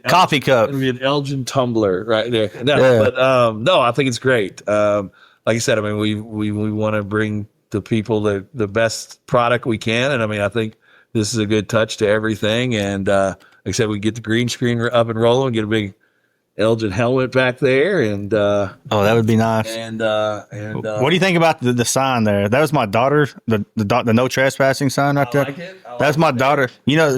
coffee cups. It'll be an Elgin tumbler right there. No, I think it's great. Like I said, we want to bring the people the best product we can. And I think this is a good touch to everything. And, like I said, we get the green screen up and rolling, get a big Elgin helmet back there, and that would be nice. And what do you think about the sign there? That was my daughter, the no trespassing sign right there. Like it. That's my daughter.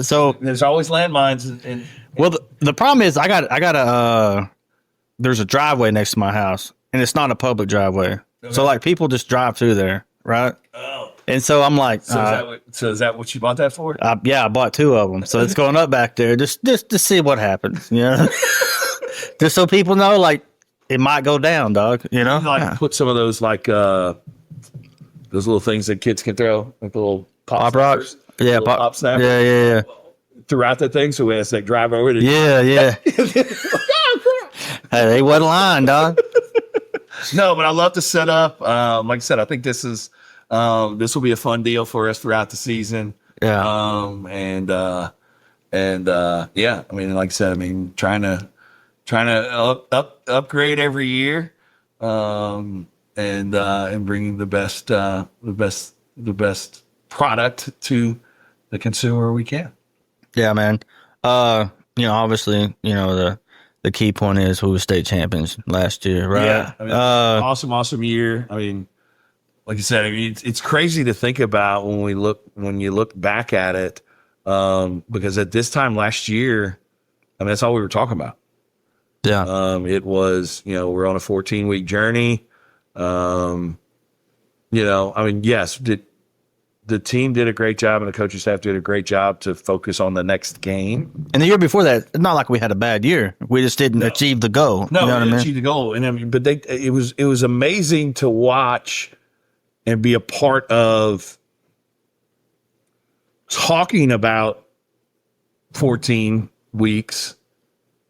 So there's always landmines. Well, the problem is I got there's a driveway next to my house, and it's not a public driveway. Okay. So like people just drive through there, right? Oh. And so I'm like, so is that what you bought that for? Yeah, I bought 2 of them. So it's going up back there just to see what happens, you know. Just so people know, like, it might go down, dog. You know, put some of those those little things that kids can throw, like the little pop rocks. Yeah, pop snappers. Yeah. Throughout that thing, so as they drive over to yeah. Hey, they wasn't lying, dog. No, but I love the setup. Like I said, I think this will be a fun deal for us throughout the season. Yeah. Yeah. I mean, like I said, trying to upgrade every year, and bringing the best product to the consumer we can. Yeah, man. Obviously, the key point is we were state champions last year, right? Yeah. Awesome year. Like you said, it's crazy to think about when you look back at it, because at this time last year, that's all we were talking about. Yeah. It was, we're on a 14-week journey. Yes, the team did a great job and the coaching staff did a great job to focus on the next game. And the year before that, it's not like we had a bad year. We just didn't achieve the goal. No, we didn't achieve the goal. But it was amazing to watch and be a part of talking about 14 weeks,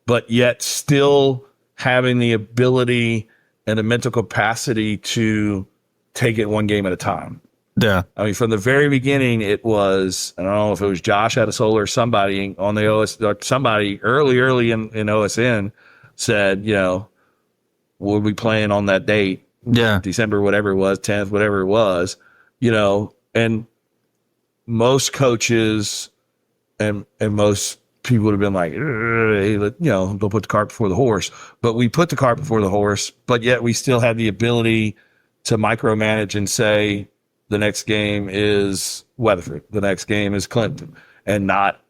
but yet still having the ability and the mental capacity to take it one game at a time. Yeah. From the very beginning, it was, I don't know if it was Josh out of Saylor or somebody on the somebody early in OSN said, we'll be playing on that date. Yeah. December, whatever it was, 10th, whatever it was, and most coaches and most people would have been like, hey, don't put the cart before the horse. But we put the cart before the horse, but yet we still had the ability to micromanage and say, the next game is Weatherford. The next game is Clinton. And not,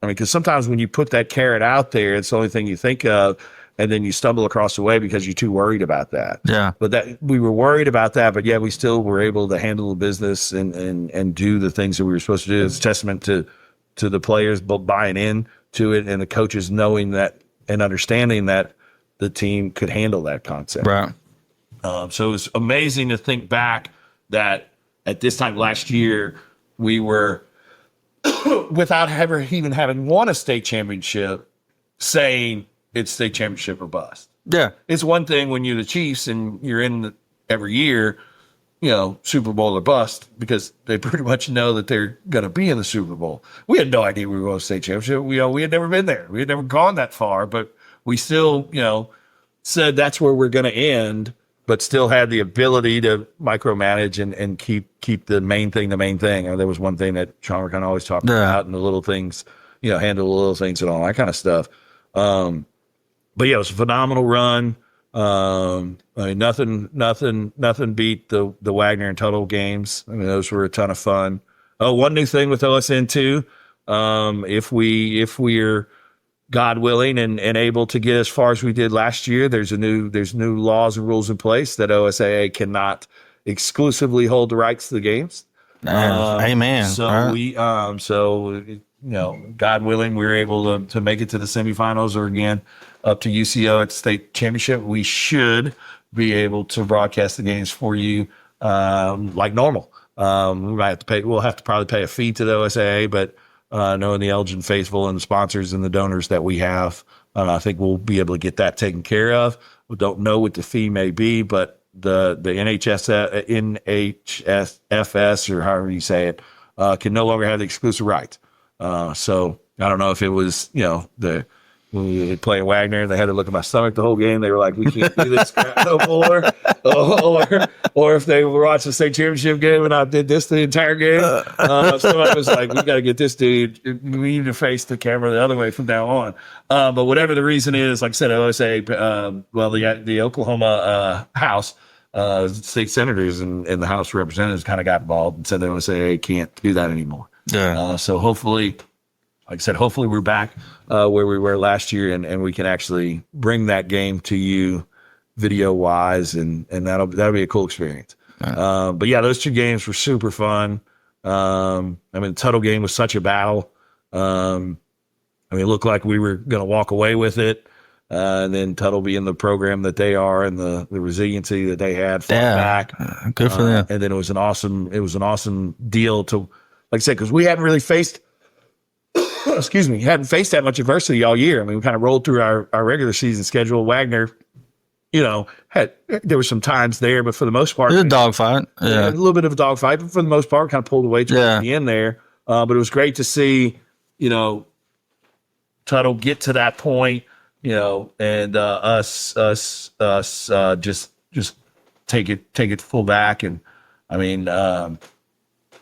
because sometimes when you put that carrot out there, it's the only thing you think of, and then you stumble across the way because you're too worried about that. Yeah. But that we were worried about that, but yeah, we still were able to handle the business and do the things that we were supposed to do. It's a testament to the players buying in to it and the coaches knowing that and understanding that the team could handle that concept. Right. So it was amazing to think back that at this time last year, we were, without ever even having won a state championship, saying it's state championship or bust. Yeah. It's one thing when you're the Chiefs and you're in every year, Super Bowl or bust, because they pretty much know that they're going to be in the Super Bowl. We had no idea we were going to state championship. We had never been there. We had never gone that far, but we still, said that's where we're going to end, but still had the ability to micromanage and keep the main thing the main thing. There was one thing that Sean kind of always talked about, and the little things, handle the little things and all that kind of stuff. But yeah, it was a phenomenal run. Nothing beat the Wagner and Tuttle games. Those were a ton of fun. Oh, one new thing with OSN too. If we're God willing and able to get as far as we did last year, there's new laws and rules in place that OSAA cannot exclusively hold the rights to the games. Amen. So God willing, we were able to make it to the semifinals or again up to UCO at the state championship. We should be able to broadcast the games for you like normal. We'll have to probably pay a fee to the OSAA, but knowing the Elgin faithful and the sponsors and the donors that we have, I think we'll be able to get that taken care of. We don't know what the fee may be, but the NHSFS or however you say it can no longer have the exclusive rights. So I don't know if it was, when we were playing Wagner, they had to look at my stomach the whole game. They were like, we can't do this crap no more. Or if they were watching the state championship game and I did this the entire game. Somebody was like, we got to get this dude. We need to face the camera the other way from now on. But whatever the reason is, like I said, I always say, the Oklahoma House, state senators and the House of Representatives kind of got involved and said they would say, hey, can't do that anymore. Yeah. So hopefully like I said, hopefully we're back where we were last year, and we can actually bring that game to you video wise, and that'll be a cool experience. But yeah, those 2 games were super fun. I mean, the Tuttle game was such a battle. I mean, it looked like we were going to walk away with it. And then Tuttle being the program that they are and the resiliency that they had fought back. Good for them. And then it was an awesome deal to, like I said, because we hadn't really faced, hadn't faced that much adversity all year. I mean, we kind of rolled through our regular season schedule. Wagner, there were some times there, but for the most part, it was a dogfight. Yeah. A little bit of a dogfight, but for the most part, kind of pulled away towards the end there. But it was great to see, Tuttle get to that point, and us just take it full back. And I mean,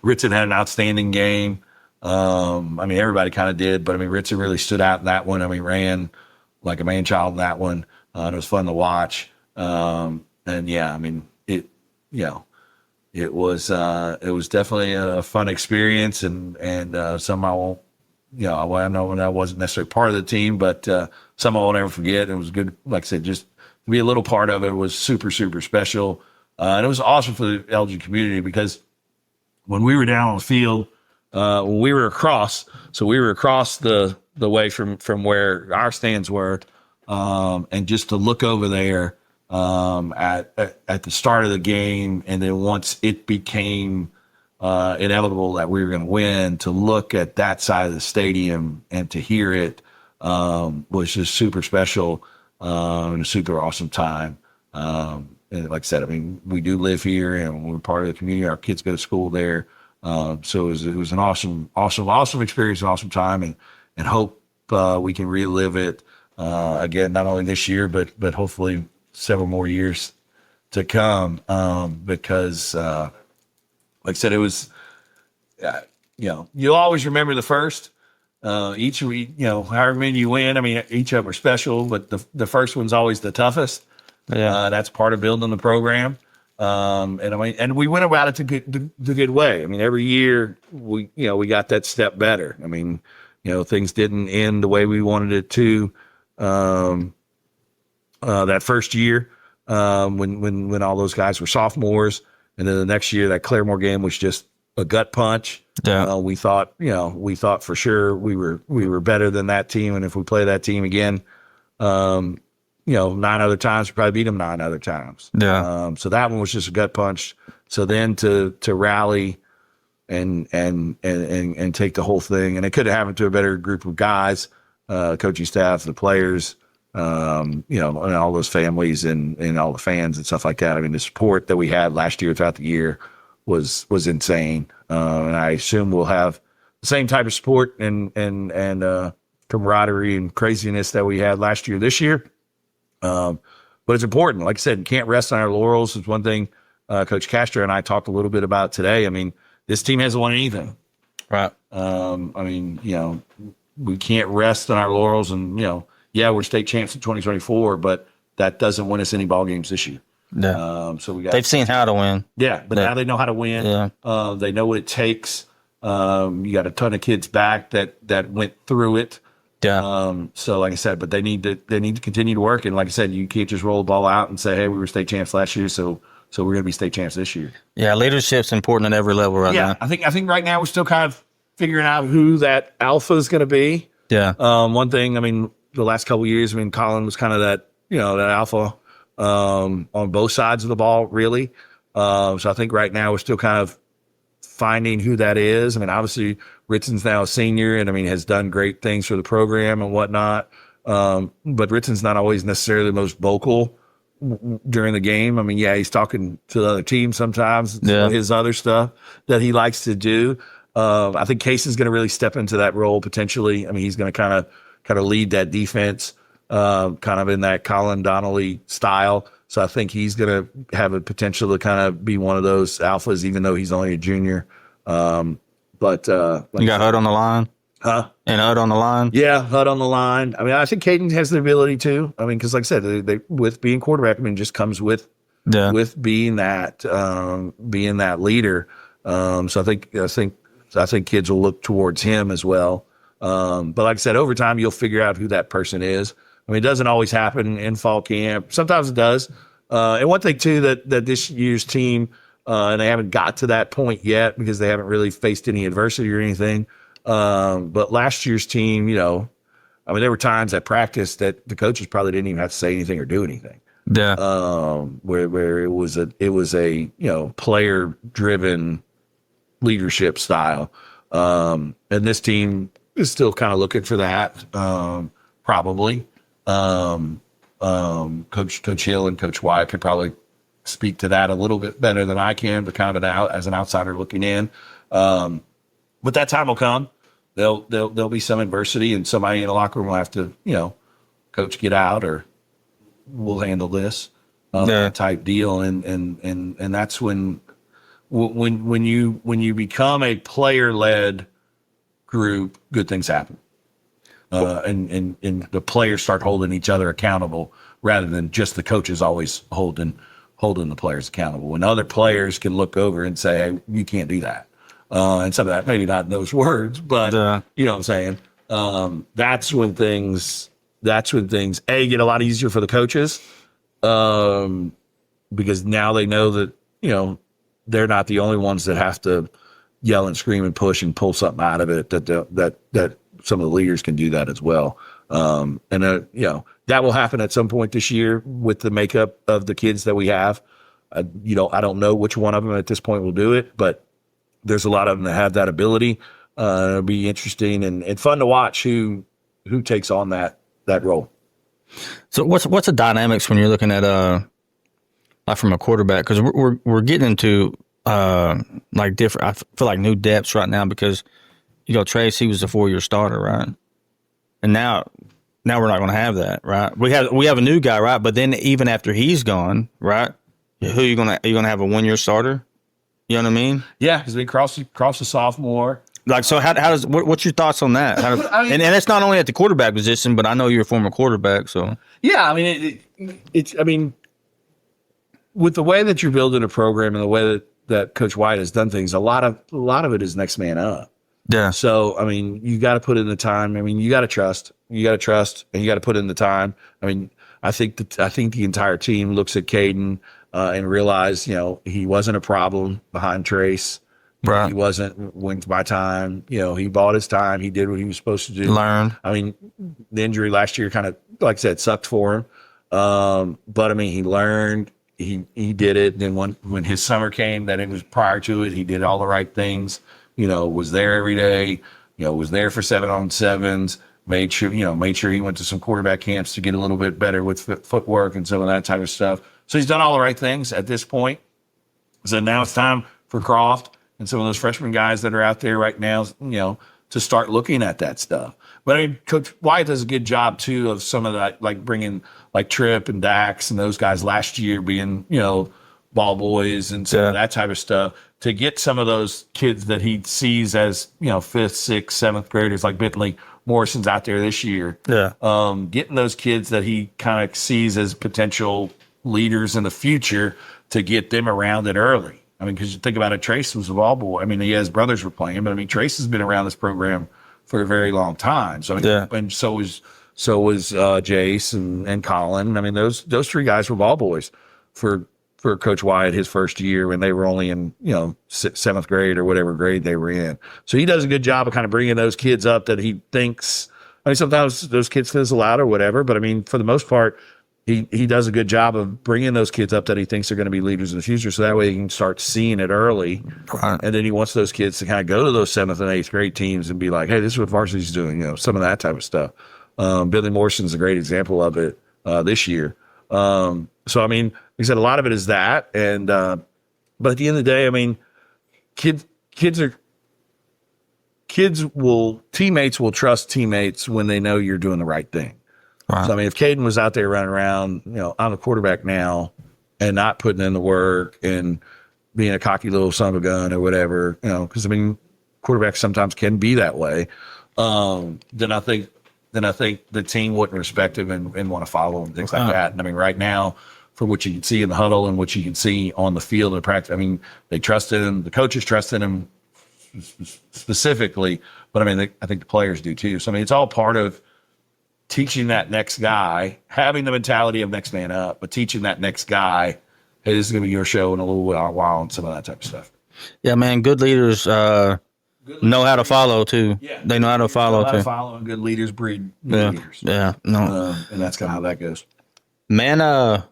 Ritson had an outstanding game. I mean, everybody kind of did, but I mean, Ritson really stood out in that one. I mean, ran like a man-child in that one. It was fun to watch. And yeah, I mean, it was definitely a fun experience, and something I won't, I know when I wasn't necessarily part of the team, but something I won't ever forget. It was good. Like I said, just to be a little part of it was super, super special. And it was awesome for the Elgin community, because when we were down on the field, when we were across the way from where our stands were, and just to look over there at the start of the game, and then once it became inevitable that we were going to win, to look at that side of the stadium and to hear it was just super special, and a super awesome time. And like I said, I mean, we do live here and we're part of the community. Our kids go to school there. So it was an awesome experience, an awesome time, and hope we can relive it again, not only this year, but hopefully several more years to come. Because like I said, it was, you'll always remember the first. Each week, however many you win, I mean, each of them are special, but the first one's always the toughest. Yeah, that's part of building the program. And we went about it the good way. I mean, every year we got that step better. I mean, things didn't end the way we wanted it to. That first year, when all those guys were sophomores, and then the next year that Claremore game was just a gut punch. Yeah, we thought for sure we were better than that team, and if we play that team again, 9 other times, we probably beat them 9 other times. Yeah. So that one was just a gut punch. So then to rally and take the whole thing, and it could have happened to a better group of guys, coaching staff, the players, and all those families and all the fans and stuff like that. I mean, the support that we had last year throughout the year was insane. And I assume we'll have the same type of support and camaraderie and craziness that we had last year this year. But it's important. Like I said, you can't rest on our laurels. It's one thing Coach Castro and I talked a little bit about today. I mean, this team hasn't won anything. Right. I mean, we can't rest on our laurels, and, we're state champs in 2024, but that doesn't win us any ball games this year. Yeah. So they've seen how to win. Yeah, but now they know how to win. Yeah. They know what it takes. You got a ton of kids back that went through it. Yeah. So like I said, but they need to continue to work. And like I said, you can't just roll the ball out and say, hey, we were state champs last year, so we're going to be state champs this year. Yeah, leadership's important at every level right now. Yeah, I think right now we're still kind of figuring out who that alpha is going to be. Yeah. One thing, I mean, the last couple of years, I mean, Colin was kind of that, that alpha on both sides of the ball, really. So I think right now we're still kind of finding who that is. I mean, obviously Ritson's now a senior and, I mean, has done great things for the program and whatnot. But Ritson's not always necessarily the most vocal during the game. I mean, yeah, he's talking to the other team sometimes, his other stuff that he likes to do. I think Casey's going to really step into that role potentially. I mean, he's going to kind of lead that defense, kind of in that Colin Donnelly style. So I think he's going to have a potential to kind of be one of those alphas, even though he's only a junior. But you got Hud on the line? Huh? And Hud on the line? Yeah, Hud on the line. I mean, I think Caden has the ability to. I mean, because like I said, they with being quarterback, I mean, just comes with being that leader. So I think kids will look towards him as well. But like I said, over time, you'll figure out who that person is. I mean, it doesn't always happen in fall camp. Sometimes it does. And one thing too, that this year's team, and they haven't got to that point yet because they haven't really faced any adversity or anything. But last year's team, I mean, there were times at practice that the coaches probably didn't even have to say anything or do anything. Yeah. Where it was a player driven leadership style. And this team is still kind of looking for that. Probably. Coach Hill and Coach Wyatt could probably speak to that a little bit better than I can, but kind of as an outsider looking in. But that time will come. There'll be some adversity, and somebody in the locker room will have to, coach, get out, or we'll handle this type deal. And that's when you become a player led group, good things happen. And the players start holding each other accountable rather than just the coaches always holding the players accountable. When other players can look over and say, hey, you can't do that. And some of that, maybe not in those words, but you know what I'm saying? That's when things get a lot easier for the coaches. Because now they know that, they're not the only ones that have to yell and scream and push and pull something out of it, that some of the leaders can do that as well. And that will happen at some point this year with the makeup of the kids that we have. I don't know which one of them at this point will do it, but there's a lot of them that have that ability. It'll be interesting and fun to watch who takes on that role. So what's the dynamics when you're looking at like from a quarterback? Because we're getting into like different. I feel like new depths right now because Trace, he was a 4-year starter, right? And now we're not going to have that, right? We have a new guy, right? But then even after he's gone, right? Who are you gonna have a 1-year starter? You know what I mean? Yeah, because we cross the sophomore. Like, so how does what's your thoughts on that? And it's not only at the quarterback position, but I know you're a former quarterback, so yeah. I mean, it's with the way that you're building a program and the way that Coach White has done things, a lot of it is next man up. Yeah. So I mean, you got to put in the time. I mean, you got to trust, and you got to put in the time. I mean, I think the entire team looks at Caden and realize, he wasn't a problem behind Trace. Right. He went by time. He bought his time. He did what he was supposed to do. Learn. I mean, the injury last year kind of, like I said, sucked for him. But I mean, he learned. He did it. And then when his summer came, that it was prior to it, he did all the right things. Was there every day. Was there for 7-on-7s. Made sure he went to some quarterback camps to get a little bit better with footwork and some of that type of stuff. So he's done all the right things at this point. So now it's time for Croft and some of those freshman guys that are out there right now, to start looking at that stuff. But I mean, Coach Wyatt does a good job too of some of that, like bringing like Tripp and Dax and those guys last year being, ball boys and some of that type of stuff to get some of those kids that he sees as, 5th, 6th, 7th graders like Bentley Morrison's out there this year. Yeah. Getting those kids that he kind of sees as potential leaders in the future to get them around it early. I mean, because you think about it, Trace was a ball boy. I mean, his brothers were playing, but I mean, Trace has been around this program for a very long time. So, and so was Jace and Colin. I mean, those 3 guys were ball boys for Coach Wyatt his first year when they were only in, 7th grade or whatever grade they were in. So he does a good job of kind of bringing those kids up that he thinks, I mean, sometimes those kids fizzle out or whatever, but I mean, for the most part, he does a good job of bringing those kids up that he thinks are going to be leaders in the future. So that way he can start seeing it early. Right. And then he wants those kids to kind of go to those 7th and 8th grade teams and be like, hey, this is what varsity's doing, some of that type of stuff. Billy Morrison's a great example of it this year. So, I mean, like I said, a lot of it is that. And, but at the end of the day, I mean, teammates will trust teammates when they know you're doing the right thing. Right. So, I mean, if Caden was out there running around, I'm a quarterback now and not putting in the work and being a cocky little son of a gun or whatever, because I mean, quarterbacks sometimes can be that way. Then I think the team wouldn't respect him and want to follow him and things like that. And I mean, right now, from what you can see in the huddle and what you can see on the field in practice, I mean, they trusted him. The coaches trusted him specifically, but I mean, I think the players do too. So I mean, it's all part of teaching that next guy, having the mentality of next man up, but teaching that next guy, hey, this is going to be your show in a little while and some of that type of stuff. Yeah, man. Good leaders know how to follow too. Yeah. They know how to follow too. And good leaders breed good leaders. Yeah. No. And that's kind of how that goes. Man, now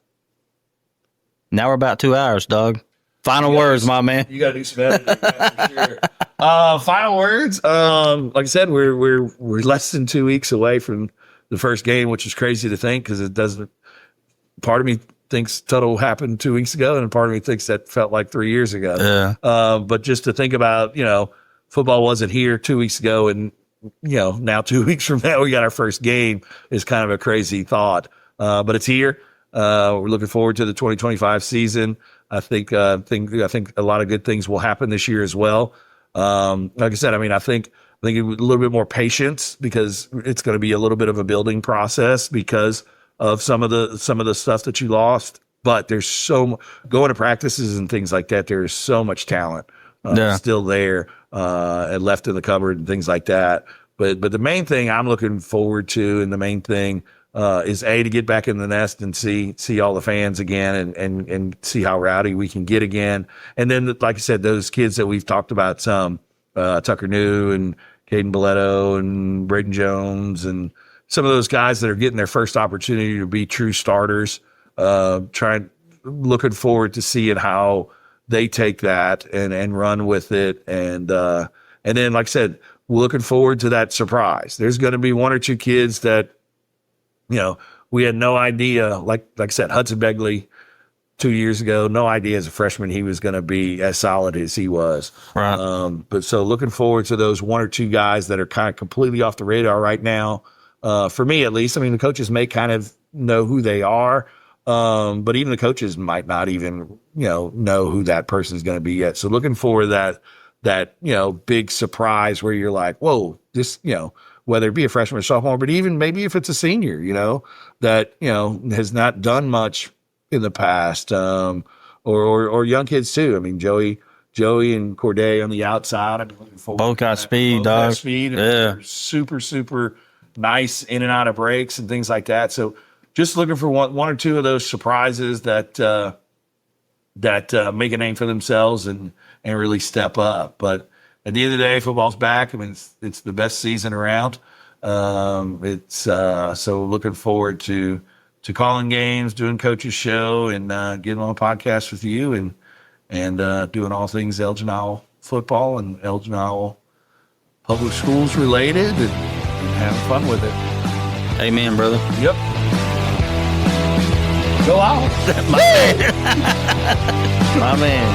we're about 2 hours, dog. Final words, my man. You got to do some editing, that's for sure. Final words. Like I said, we're less than 2 weeks away from the first game, which is crazy to think because it doesn't. Part of me thinks Tuttle happened 2 weeks ago, and part of me thinks that felt like 3 years ago. Yeah. But just to think about, football wasn't here 2 weeks ago, and now 2 weeks from now we got our first game is kind of a crazy thought. But it's here. We're looking forward to the 2025 season. I think a lot of good things will happen this year as well. Like I said, I think a little bit more patience because it's going to be a little bit of a building process because of some of the stuff that you lost. But there's going to practices and things like that. There's so much talent still there and left in the cupboard and things like that. But the main thing I'm looking forward to, and the main thing is to get back in the nest and see all the fans again and see how rowdy we can get again. And then, like I said, those kids that we've talked about, some Tucker New and Caden Boletto and Braden Jones and some of those guys that are getting their first opportunity to be true starters, looking forward to seeing how they take that and run with it. And then, like I said, we're looking forward to that surprise. There's going to be one or two kids that, we had no idea, like I said, Hudson Begley 2 years ago, no idea as a freshman he was going to be as solid as he was. Right. But so looking forward to those one or two guys that are kind of completely off the radar right now. For me, at least, the coaches may kind of know who they are. But even the coaches might not even, know who that person is going to be yet. So looking for that, big surprise where you're like, whoa, this, whether it be a freshman or sophomore, but even maybe if it's a senior, that, has not done much in the past, or young kids too. Joey and Corday on the outside. I'm looking forward. Both got speed, dog. Speed. Yeah. Super, super nice in and out of breaks and things like that. So just looking for one or two of those surprises that make a name for themselves and really step up. But at the end of the day, football's back. It's the best season around. So looking forward to calling games, doing coach's show, and getting on a podcast with you, and doing all things Elgin Owl football and Elgin Owl public schools related, and having fun with it. Amen, brother. Yep. Go Owls. My man. My man.